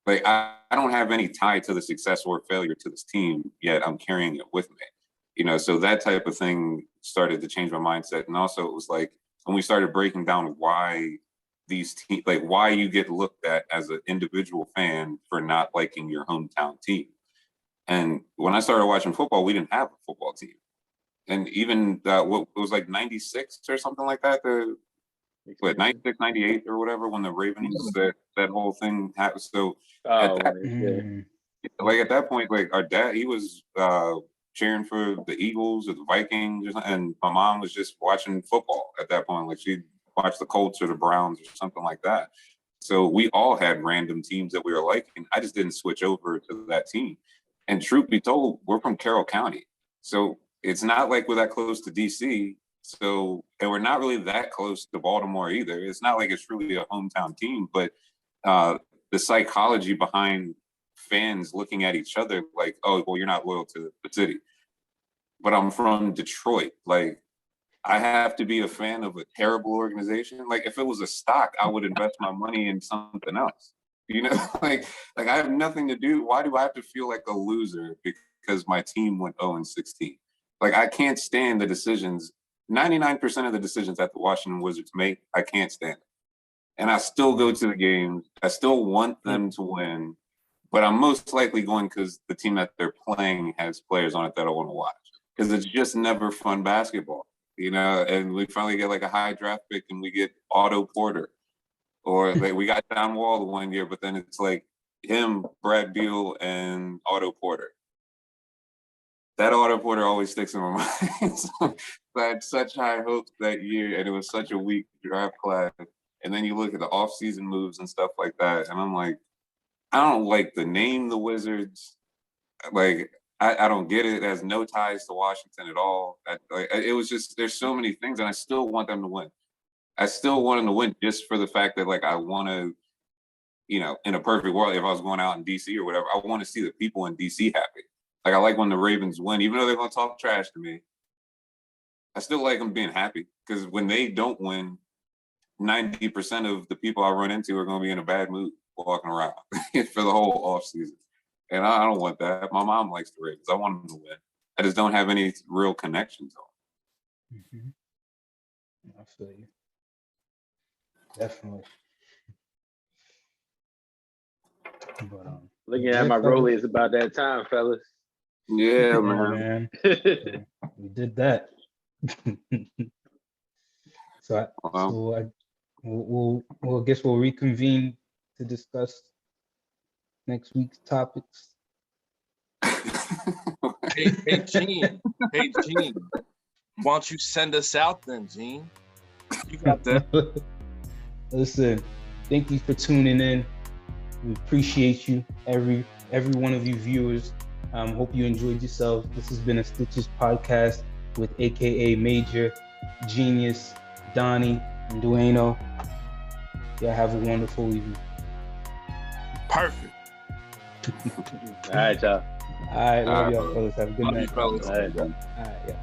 I don't have any tie to the success or failure to this team, yet I'm carrying it with me. You know, so that type of thing started to change my mindset. And also it was like when we started breaking down why these teams, like why you get looked at as an individual fan for not liking your hometown team. And when I started watching football, we didn't have a football team. And even what it was like 96 or something like that, 96, 98 or whatever, when the Ravens, that whole thing happened. So at that point, like our dad, he was cheering for the Eagles or the Vikings, and my mom was just watching football at that point. Like she'd watch the Colts or the Browns or something like that. So we all had random teams that we were liking. I just didn't switch over to that team. And truth be told, we're from Carroll County. So it's not like we're that close to DC. So, and we're not really that close to Baltimore either. It's not like it's truly a hometown team, but the psychology behind fans looking at each other like, oh, well, you're not loyal to the city. But I'm from Detroit. Like, I have to be a fan of a terrible organization. Like, if it was a stock, I would invest my money in something else. You know, like I have nothing to do. Why do I have to feel like a loser because my team went 0-16? Like, I can't stand the decisions. 99% of the decisions that the Washington Wizards make, I can't stand it. And I still go to the games. I still want them to win. But I'm most likely going because the team that they're playing has players on it that I want to watch. Because it's just never fun basketball, you know? And we finally get like a high draft pick and we get Otto Porter. Or like we got John Wall one year, but then it's like him, Brad Beal, and Otto Porter. That Otto Porter always sticks in my mind. So I had such high hopes that year, and it was such a weak draft class. And then you look at the offseason moves and stuff like that, and I'm like, I don't like the name the Wizards. Like, I don't get it. It has no ties to Washington at all. It was just, there's so many things, and I still want them to win. I still want them to win just for the fact that, like, I want to, you know, in a perfect world, if I was going out in D.C. or whatever, I want to see the people in D.C. happy. Like, I like when the Ravens win, even though they're going to talk trash to me. I still like them being happy because when they don't win, 90% of the people I run into are going to be in a bad mood walking around for the whole offseason. And I don't want that. My mom likes the Ravens. I want them to win. I just don't have any real connection to them. Mm-hmm. I feel you. Definitely. But, looking at my Rollie, it's about that time, fellas. Yeah, man. We did that. We'll guess we'll reconvene to discuss next week's topics. Hey, Gene. Hey, Gene. Why don't you send us out then, Gene? You got that. Listen, thank you for tuning in. We appreciate you, every one of you viewers. Hope you enjoyed yourselves. This has been a Stxhes Podcast with AKA Major, Genius, Donnie, and Dueno. Y'all have a wonderful evening. Perfect. All right, y'all. All right, love y'all, fellas. Have a good night. Fellas. All right. All right, yeah.